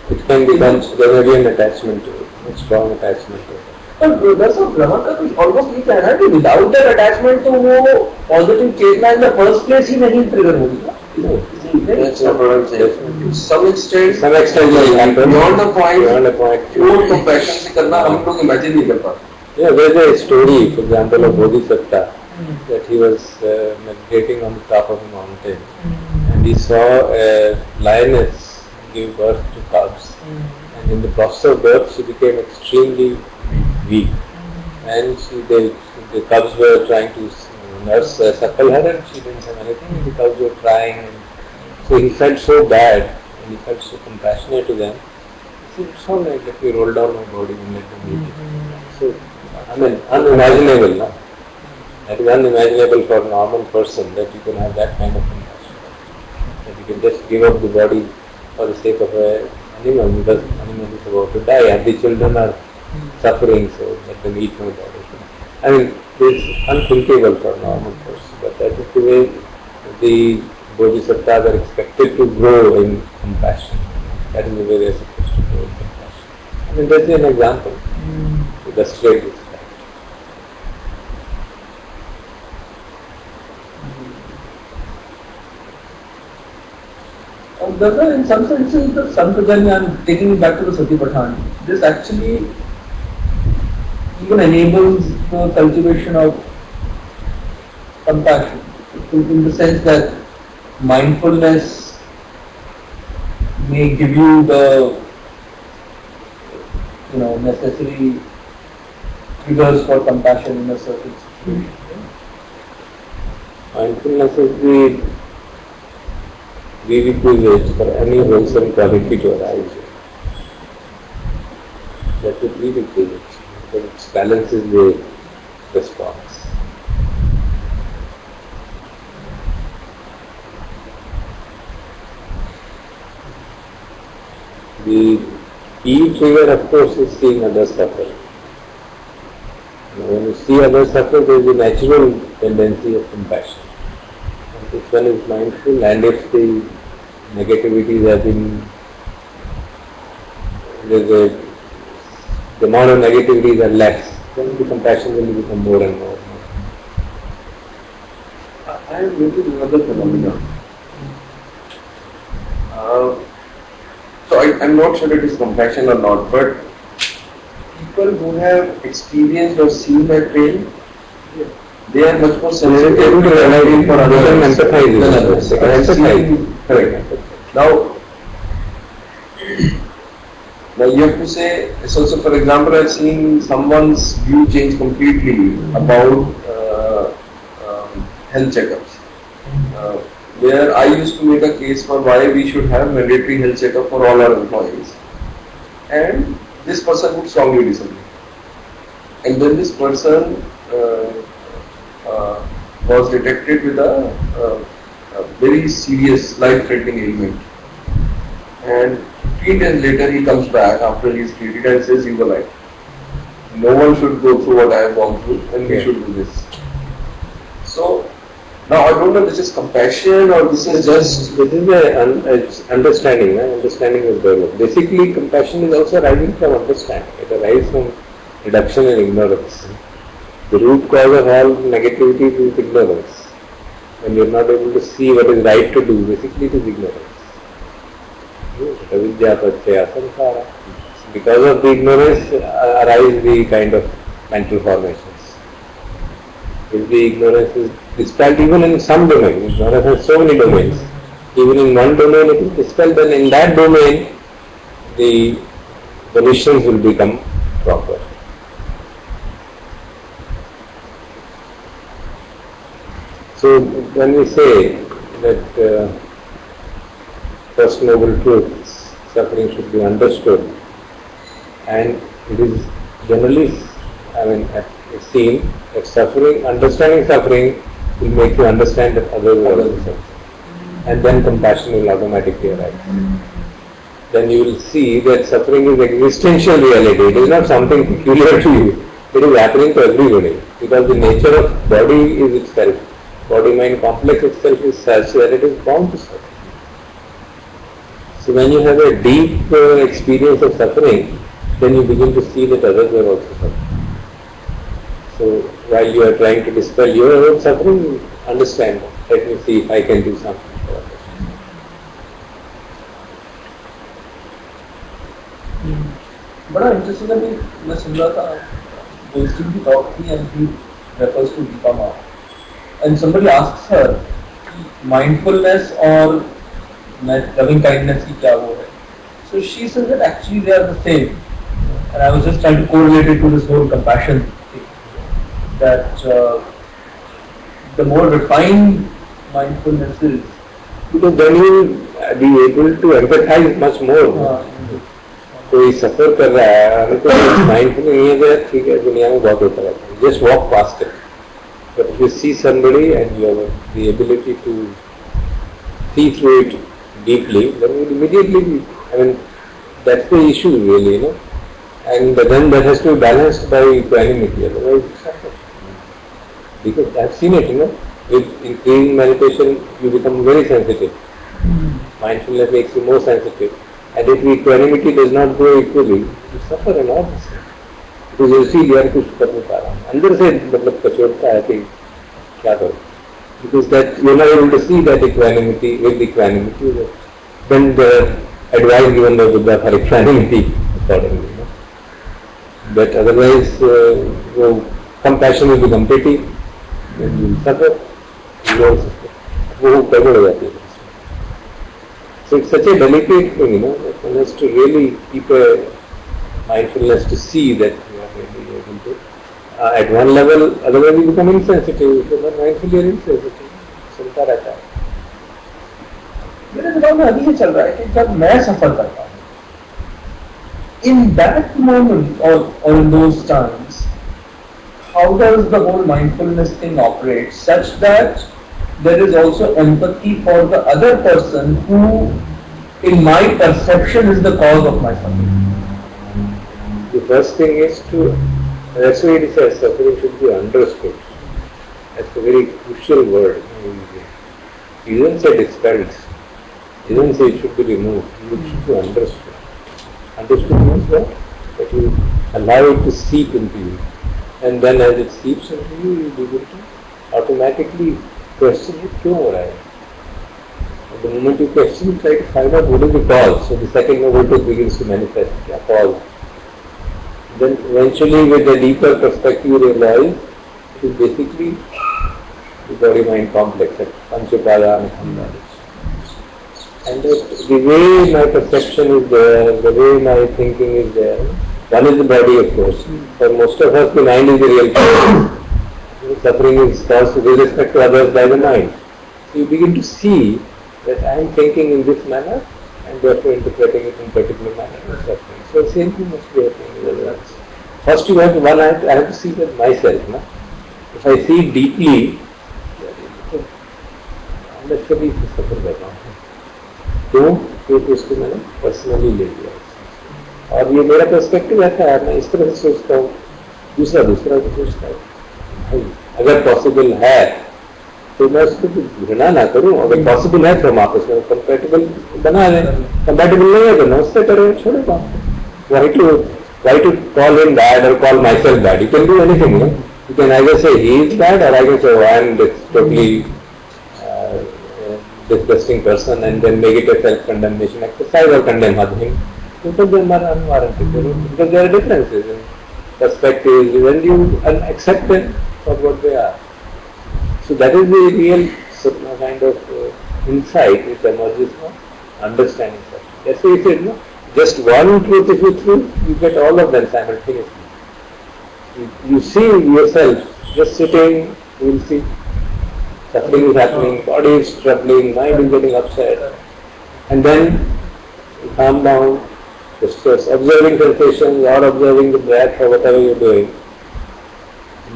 it can become, there may be an attachment to it, a strong attachment to it. पर दरअसल ब्रह्मा का तो almost ये कहना है कि विदाउट दैट अटैचमेंट तो वो पॉजिटिव चेतना इन द फर्स्ट प्लेस ही नहीं ट्रिगर होगी. That's not what I'm saying. To some extent, beyond the point, pure compassion से करना हम लोग imagine नहीं कर पाते. Yeah, there's a story, for example, of Bodhisattva, that he was meditating on the top of a mountain, and he saw a lioness give birth to cubs, and in the process of birth she became extremely weak, and the cubs were trying to nurse suckle her, and she didn't have anything. And the cubs were crying, and so he felt so bad, and he felt so compassionate to them. So it's all like, let me roll down my body and let them eat it. So I mean, unimaginable, no? That is unimaginable for a normal person, that you can have that kind of compassion. That you can just give up the body for the sake of an animal, because animal is about to die and the children are suffering, so let them eat my body. I mean, it's unthinkable for a normal person, but that is the way the Bodhisattvas are expected to grow in compassion. That is the way they are supposed to grow in compassion. I mean, that's an example to illustrate this. In some senses, the Sampradaya, I'm taking it back to the Satipatthana, this actually even enables the cultivation of compassion, in the sense that mindfulness may give you the necessary triggers for compassion in a certain situation. Mindfulness is the prerequisite for any wholesome quality to arise. That is the prerequisite, because it balances the response. The key trigger, of course, is seeing others suffer. When you see others suffer, there is a natural tendency of compassion. And if one is mindful, and if the negativities have been, the amount of negativities are less, then the compassion will become more and more. I have noticed another phenomenon. So I'm not sure it is compassion or not, but people who have experienced or seen that pain, they are much more sensitive to pain for others than others. Correct. Now you have to say, so for example, I've seen someone's view change completely about health checkups. Where I used to make a case for why we should have mandatory health checkup for all our employees, and this person would strongly disagree. And then this person was detected with a very serious life-threatening ailment, and 3 days later he comes back after he is treated and says, "You were right. No one should go through what I have gone through, and we should do this." So now I don't know if this is compassion or this is just... This is understanding. Understanding is developed. Basically, compassion is also arising from understanding. It arises from reduction in ignorance. The root cause of all negativity is ignorance. When you are not able to see what is right to do, basically it is ignorance. Avidya pratyaya samsara. Because of the ignorance arise the kind of mental formations. If the ignorance is dispelled even in some domain, ignorance has so many domains, even in one domain it is dispelled, then in that domain the volitions will become proper. So when we say that first noble truth, suffering should be understood, and it is generally, seen that suffering, understanding suffering will make you understand that others are also suffering, and then compassion will automatically arise. Then you will see that suffering is existential reality. It is not something peculiar to you. It is happening to everybody, because the nature of body is itself. Body-mind complex itself is such that it is bound to suffer. So when you have a deep experience of suffering, then you begin to see that others are also suffering. So while you are trying to dispel your own suffering, understand, let me see if I can do something for others. बड़ा interesting है कि मैं सुन रहा था Goldstein की talk थी and he refers to Deepa Ma, and somebody asks her mindfulness और loving kindness की क्या वो है. So she says that actually they are the same, and I was just trying to correlate it to this whole compassion thing. that the more refined mindfulness is, because then you will be able to empathize much more. कोई सफर कर रहा है, अगर कोई mindful नहीं है तो ठीक है, दुनिया में बहुत होता रहता है, just walk past it. But if you see somebody and you have the ability to see through it deeply, then you immediately, I mean, that's the issue really, you know. And then that has to be balanced by equanimity, otherwise you suffer. Because I've seen it, you know, with increasing meditation you become very sensitive. Mindfulness makes you more sensitive. And if equanimity does not grow equally, you suffer enormously. Because you see यार कुछ कर नहीं पा रहा हूँ, अंदर से मतलब कचोटता है कि क्या करूँ. Because that you're not able to see that equanimity with equanimity. Then the advice given by Buddha for equanimity accordingly. But otherwise, compassion will become pity, and you will suffer. वो गड़बड़ हो जाती है. So it's such a delicate thing, you know, that one has to really keep a mindfulness to see that you are really able to. At one level, otherwise you become insensitive. If you're not mindful, you're insensitive. चलता रहता है. मेरे दिमाग में अभी ये चल रहा है कि जब मैं सफर करता हूँ, in that moment or in those times, how does the whole mindfulness thing operate such that there is also empathy for the other person who, in my perception, is the cause of my suffering? The first thing is to, that's why it says suffering should be understood. That's a very crucial word. He doesn't say dispelled. He doesn't say it should be removed. It should be understood. Understood means what? That you allow it to seep into you. And then as it seeps into you, you begin to automatically question it, क्यों हो रहा है? And the moment you question, you try to find out what is the cause. So the second novelty begins to manifest. क्या cause? Then eventually with a deeper perspective you realize it is basically the body-mind complex, that Panchapadana Khandha. And the way my perception is there, the way my thinking is there, one is the body of course. For most of us the mind is the real cause. Suffering is caused with respect to others by the mind. So you begin to see that I am thinking in this manner and therefore interpreting it in particular manner. Suffering. So the same thing must be happening with others. First you have to, I have to see that myself. Na? If I see deeply, unnecessarily suffer कर रहा हूँ. क्यों? क्योंकि उसको मैंने personally ले लिया. और ये मेरा पर्सपेक्टिव ऐसा है, मैं इस तरह से सोचता हूँ, दूसरा को सोचता है. भाई अगर पॉसिबल है तो मैं उसको घृणा ना करूँ, अगर पॉसिबल है तो हम आपस में कंपैटिबल बना लें, कंपैटिबल नहीं है तो मैं उससे करें, छोड़ो बात. Why to call him bad or call myself bad? You can do anything, you know? You can either say he is bad or I can say, oh, I am this totally disgusting person, and then make it a self-condemnation exercise or condemn him. Because there are differences in perspectives when you accept them for what they are. So that is the real kind of insight which emerges from understanding such. That's why he said, no, just one truth if you truth, you get all of them simultaneously. You see yourself just sitting, you will see suffering is happening, body is troubling, mind is getting upset, and then you calm down, just observing sensations or observing the breath or whatever you are doing.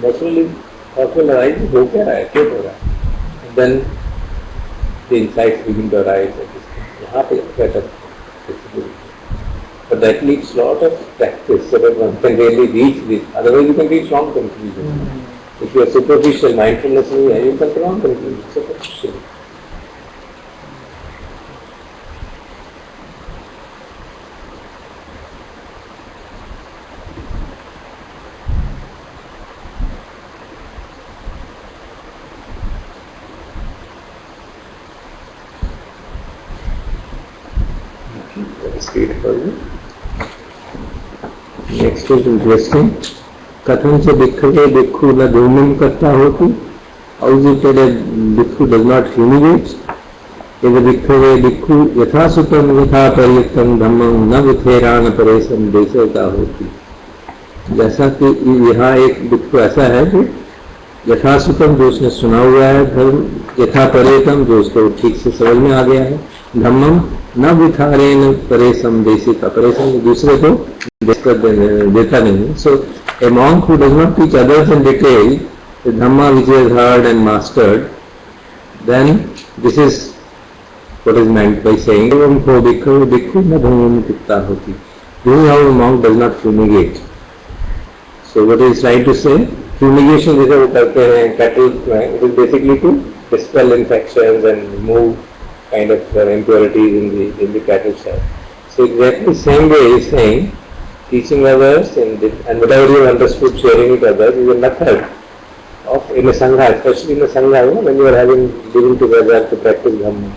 Naturally, thought will arise, हो क्या रहा है, क्यों हो रहा है? And then the insights begin to arise. यहाँ पे better flexibility. But that needs lot of practice so that one can really reach this. Otherwise, you can reach wrong conclusions. If you are superficial, mindfulness नहीं है, you can wrong conclusions superficially. Next is interesting. कथन से दिक्खते दिक्खु न धूमिं करता होती. How is it that a दिक्खु does not humiliate? यदि दिक्खते दिक्खु यथा सुतम यथा परियुक्तम धम्मं न विथेरान परेशम देशता होती. जैसा कि यहाँ एक दिक्खु ऐसा है कि यथासुतम जो उसने सुना हुआ है धर्म, यथा परेतम जो उसको ठीक से समझ में आ गया है, धम्मम न विथारेन परेशम देशिका, परेशम दूसरे को देता नहीं. सो a monk who does not teach others in detail the dhamma which he has heard and mastered, then this is what is meant by saying evam ko bhikkhu bhikkhu na bhumam tikta hoti. This is how a monk does not fumigate. So what he is trying to say, fumigation जिसे वो करते हैं cattle में, it is basically to dispel infections and remove kind of impurities in the cattle shed. So exactly the same way he is saying teaching others and whatever you understood sharing with others is a method of in a sangha, especially in a sangha, when you are living together to practice dhamma.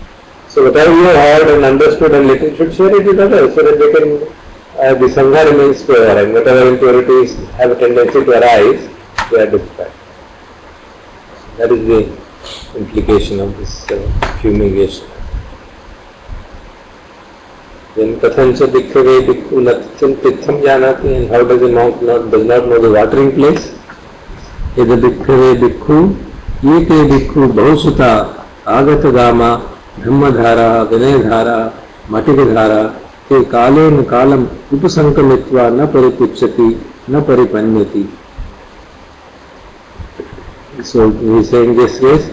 So whatever you have heard and understood and little should share it with others so that they can the sangha remains pure and whatever impurities have a tendency to arise, they are dispelled. That is the implication of this fumigation. Then kathancha dikkhave bhikkhu natham titham janati, and how does a monk does not know the watering place? Yada dikkhave bhikkhu yete bhikkhu bahusutta agata gama dhammadhara vinayadhara matikadhara te kalena kalam upasankamitva na paripucchati na paripanyati. So he is saying this case,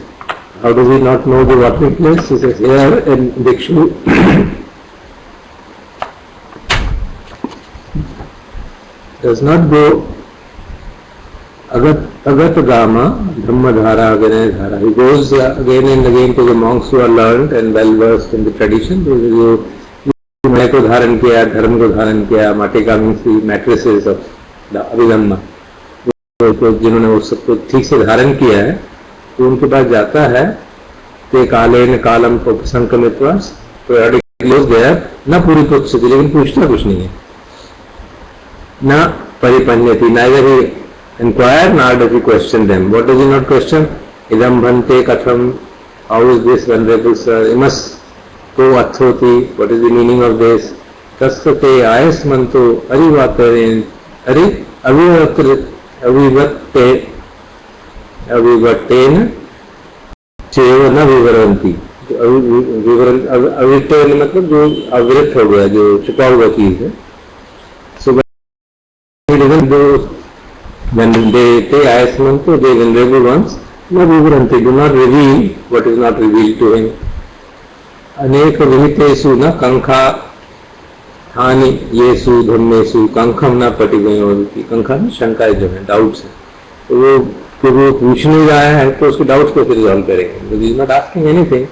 how does he not know the watering place? He says here in bhikshu does not go agatagama dhammadhara vinayadhara. He goes again and again to the monks who are learned and well versed in the tradition. जो मय को धारण किया, धर्म को धारण किया, माटिका means matrices of the Abhidhamma, तो जिन्होंने वो सबको ठीक से धारण किया है, तो उनके पास जाता है ते कालेन कालम को संकमित्वा, तो क्लोज गया न पूरी पूछ, लेकिन पूछता कुछ नहीं है. Na paripanyati, neither he inquire nor does he question them. What does he not question? Idam bhante katham, how is this venerable sir? Imas ko athoti, what is the meaning of this? Tasate ayasmanto arivataren, avivatten cheva na vivaranti. अविरत मतलब जो अविरत हो गया, जो छुपा हुआ चीज है. Even though when they ayasmanto, they venerable ones, no vivaranti, do not reveal what is not revealed to him. Aneka vihitesu na kankha thani yesu dhammesu kankham na patigayodati. Kankha में शंका जो है, डाउट्स है, तो वो पूछ नहीं रहा है तो उसके डाउट्स को फिर रिजॉल्व करेंगे. Because he is not asking anything,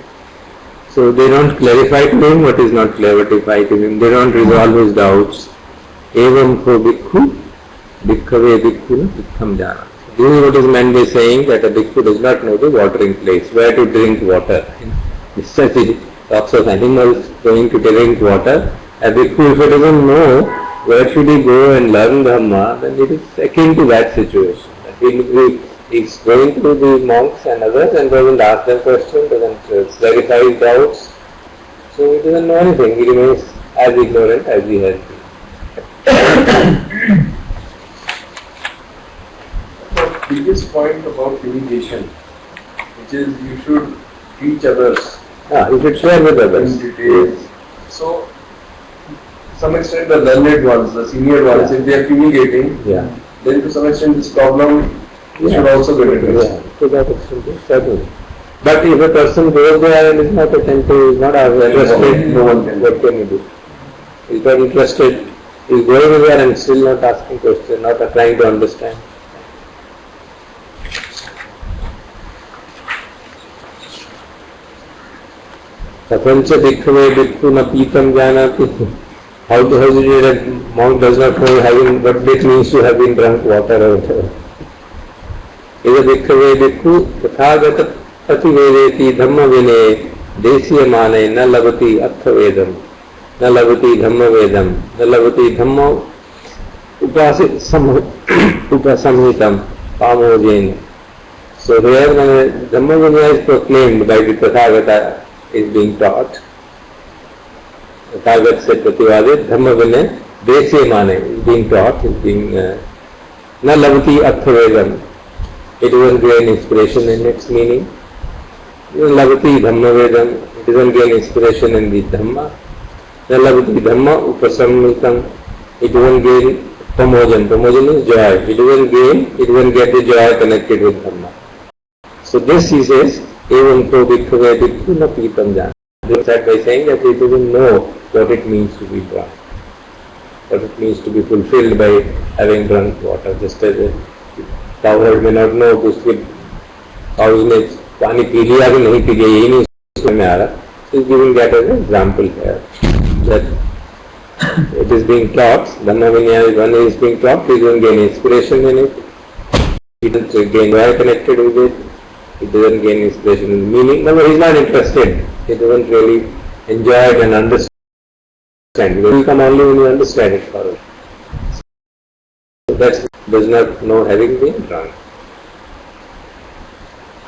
so they don't clarify to him what is not clarified to him. They don't resolve his doubts. Evam ko bhikkhu bhikkhave bhikkhu titham jana. This is what is meant by saying that a bhikkhu does not know the watering place, where to drink water. Just he talks of animals going to drink water. A bhikkhu, if he doesn't know where should he go and learn Dhamma, then it is akin to that situation. He is going to the monks and others and doesn't ask them questions, doesn't clarify his doubts. So he doesn't know anything. He remains as ignorant as he has been. Previous point about fumigation, which is you should teach others. You should share with others. In detail. So, to some extent the learned ones, the senior ones, if they are fumigating, then to some extent this problem should also be addressed. To that extent, certainly. But if a person goes there and is not attentive, is not interested, no one can. What can he do? He is not interested, he is going there and still not asking questions, not trying to understand. Kathancha dikkhave bhikkhu na pitam janati. How is it that monk does not know what it means to have been drunk water or whatever? Ida dikkhave bhikkhu tathagata pativedeti dhamma vine desiyamane na labati attha vedam na labati dhamma vedam na labati dhamma upasamhitam pamojena. So here when Dhamma Vinaya is proclaimed by the Tathagata is being taught, Tathagat se prativadit, Dhamma Vinaya Desye Mane is being taught, is being na labati attha vedam. it doesn't gain inspiration in its meaning. Lavati Dhamma Vedam, it doesn't gain inspiration in the Dhamma. Lavati Dhamma Upasammitam, it doesn't gain Pamojan. Pamojan is joy. It doesn't get the joy connected with Dhamma. So this he says, Evam ko bhikkhave bhikkhu na pitam jana. They start by saying that he doesn't know what it means to be drunk, what it means to be fulfilled by having drunk water. Just as a cowherd may not know कि उसके cows ने पानी P लिया कि नहीं P लिया, यही नहीं समझ में आ रहा. So he's giving that as an example here, that it is being taught, Dhamma Vinaya, one is being taught, he doesn't gain inspiration in it, he doesn't gain joy connected with it, he doesn't gain inspiration in the meaning. No, he's not interested, he doesn't really enjoy it and understand it. It will come only when you understand it for it. So that does not know having been drunk.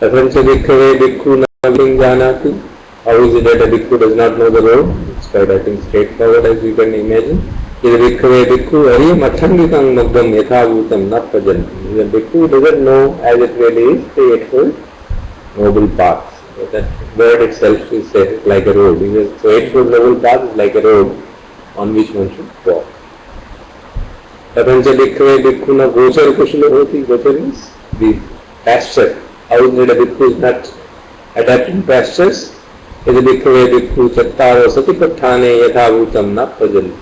Kathancha bhikkhave bhikkhu na janati. How is it that a bhikkhu does not know the road? It's quite, I think, straightforward as you can imagine. Is a bhikkhave bhikkhu ariyam atthangikam magdam yathabhutam na prajanti. The bhikkhu doesn't know as it really is the Eightfold Noble Path. So that word itself is like a road. So Eightfold Noble Path is like a road on which one should walk. Kathancha bhikkhave bhikkhu na gochar kushla hoti. Gochar means the pasture. How is it a bhikkhu is not adapting pastures? Is a bhikkhave bhikkhu chattaro satipatthane yathabhutam na prajanti.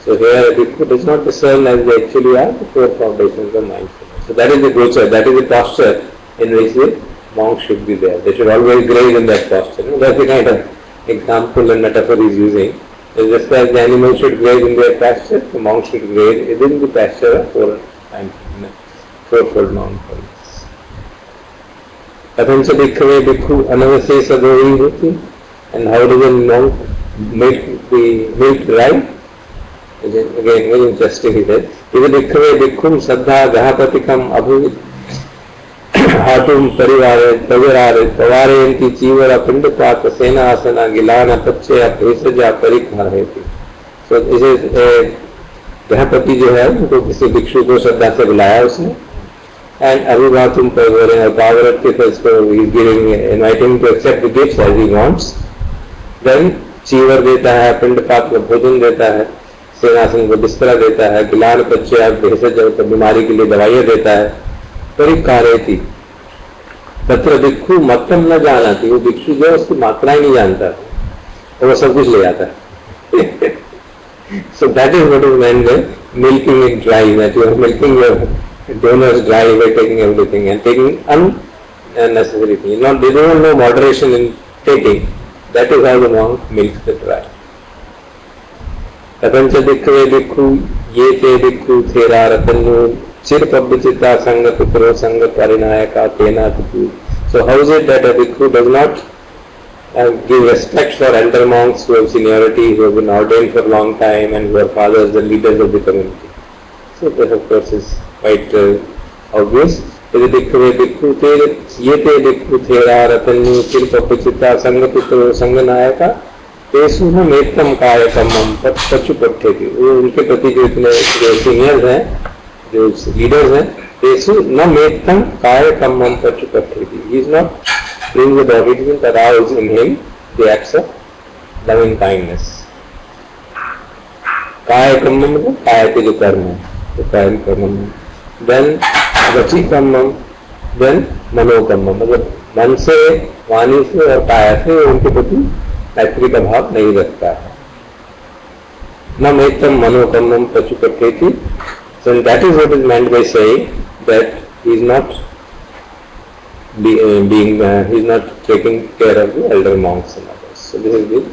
So here a bhikkhu does not discern as they actually are the four foundations of mindfulness. So that is the gochar, that is the posture in which the monk should be there. They should always graze in that posture. That's the kind of example and metaphor he is using. So just as the animals should graze in their pasture, the monk should graze within the pasture of fourfold mindfulness. Kathancha bhikkhave bhikkhu anavasesa doi hoti. And how does a monk make the milk dry? Again, very interesting he said. Ida bhikkhave bhikkhum saddha gahapatikam abhuvid hatum parivare tavirare tavarenti chivara pindapata sena asana gilana pachya bhesaja parikhareti. So this is गृहपति जो है उनको किसी भिक्षु को श्रद्धा से बुलाया उसने and अभिवातुम परिवारे और पावरत के फर्स्ट को he is giving inviting to accept the gifts as he wants. Then चीवर देता है, पिंडपात को भोजन देता है, सेनासन को बिस्तरा देता है, गिलान पच्चे भेषज बीमारी के लिए दवाइयाँ देता है. परिकारेति तत्र भिक्षु मत्तम न जानाति. वो भिक्षु जो उसकी मात्रा ही नहीं जानता और वो सब कुछ ले जाता है. So that is what is meant by milking it dry, that you are milking your donors dry by taking everything and taking unnecessary things. They don't know moderation in taking. That is how the monk milks the dry. Kathancha bhikkhave bhikkhu yete bhikkhu thera ratannu chir pabbachita sangha putro sangha parinayaka tena tutu. So how is it that a bhikkhu does not give respect for elder monks who have seniority, who have been ordained for a long time and who are fathers and leaders of the community? So that of course is quite obvious. Yete bhikkhu thera ratannu chir pabbachita sangha putro sangha nayaka तेसु न मेत्तम काय कम्मम पच्चु पट्टे की. उनके प्रति जो इतने जो seniors हैं, जो लीडर्स हैं, तेसु न मेत्तम काय कम्मम पच्चु पट्टे की. He is not bring the body to arouse in him the acts of loving kindness. काय कम्मम मतलब काय के जो कर्म है, तो काय कर्मम. Then वची कम्मम, then मनो कम्मम मतलब मन से, वाणी से और काया से उनके प्रति मैत्री का भाव नहीं रखता है. न मेत्तम मनोकम्मम पचुपट्टेति. So that is what is meant by saying that he is not he is not taking care of the elder monks and others. So this is good.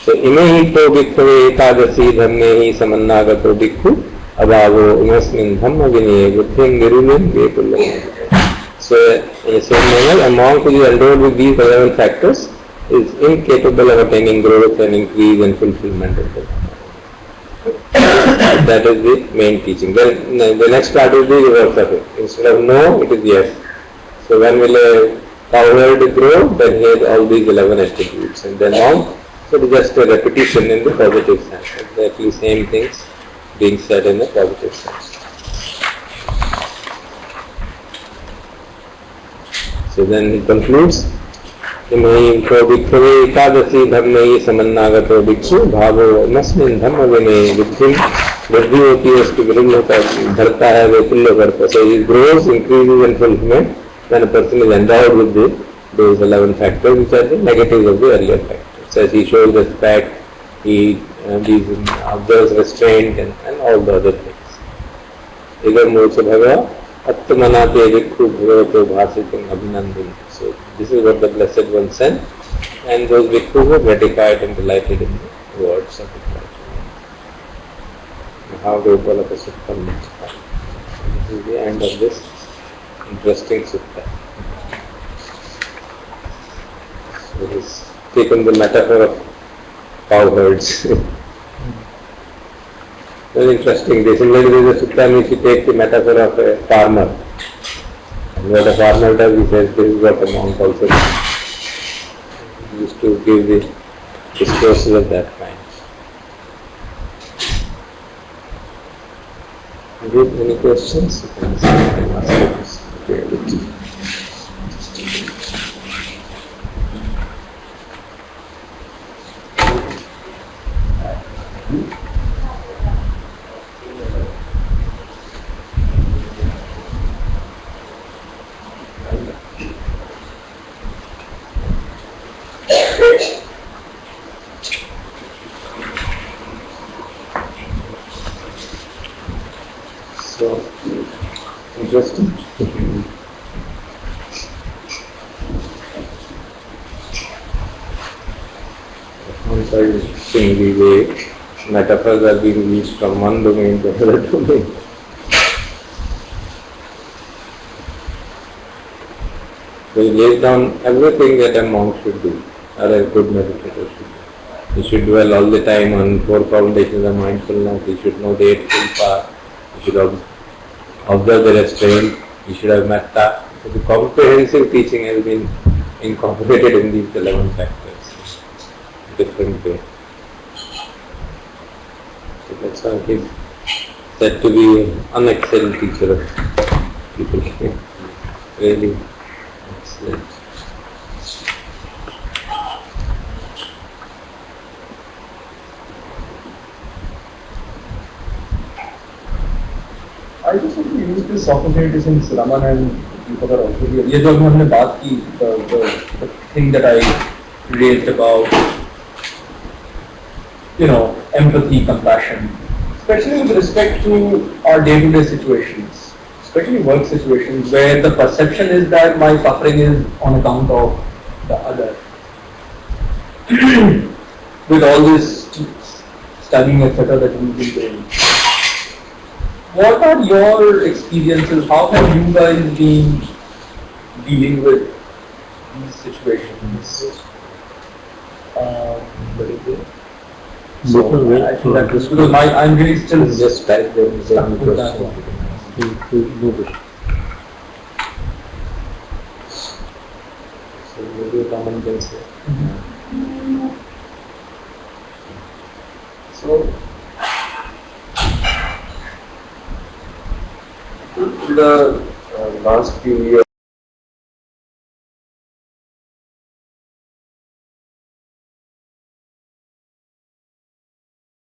So ime hi to bhikkhave ekadasi dhamme hi samannagato bhikkhu abhavo imasmin dhamma vinaya buddhim nirumyam vepullam. So in the same manner, a monk who is endowed with these 11 factors is incapable of attaining growth and increase and fulfillment of the Dhamma. That is the main teaching. Then the next part is the reverse of it. Instead of no, it is yes. So when will a cowherd grow? Then he has all these 11 attributes. And then monk, so it is just a repetition in the positive sense. Exactly same things being said in the positive sense. So then he concludes, को भिक्षवे एकादशी धर्म ये समन्नागतो भिक्षु भावो नस्मिन् धर्म विनय बुद्धि वृद्धि होती है, उसकी वृद्धि होता है, धरता है, वे तुल्य करता है. So he grows, increases in fulfillment when a person is endowed with those 11 factors which are the negatives of the earlier factors. As he shows respect, he observes restraint and all the other things. Idam mocha bhava atmanate vikhu bhagavato bhasitam abhinandan. So this is what the Blessed One said, and those vikkhus were gratified and delighted in the words of the Blessed One. Mahavagopalaka Suttam. This is the end of this interesting sutta. So he's taken the metaphor of cowherds. Very interesting. Similarly, there is a sutta in which you take the metaphor of a farmer. And what a farmer does, he says, this is what a monk also does. He used to give the discourses of that kind. Good, any questions? You can ask us. So, interesting. Once I think the way metaphors are being used from one domain to another domain. So he lays down everything that a monk should do, or a good meditator should do. He should dwell all the time on 4 foundations of mindfulness. He should know the 8th path. He should observe the restraint. He should have metta. So the comprehensive teaching has been incorporated in these 11 factors, different way. So that's why he is said to be an unexcelled teacher of people. Really excellent. I just want to use this opportunity since Raman and Deepak are also here. ये जो अभी हमने बात की, the thing that I raised about, empathy, compassion, especially with respect to our day-to-day situations, especially work situations where the perception is that my suffering is on account of the other. With all this studying, etc., that we've been doing. What are your experiences? How have you guys been dealing with these situations? Very good. So I think that because I'm really still Just type them stuck in with that question. one. So maybe a common can say. So, in the last few years,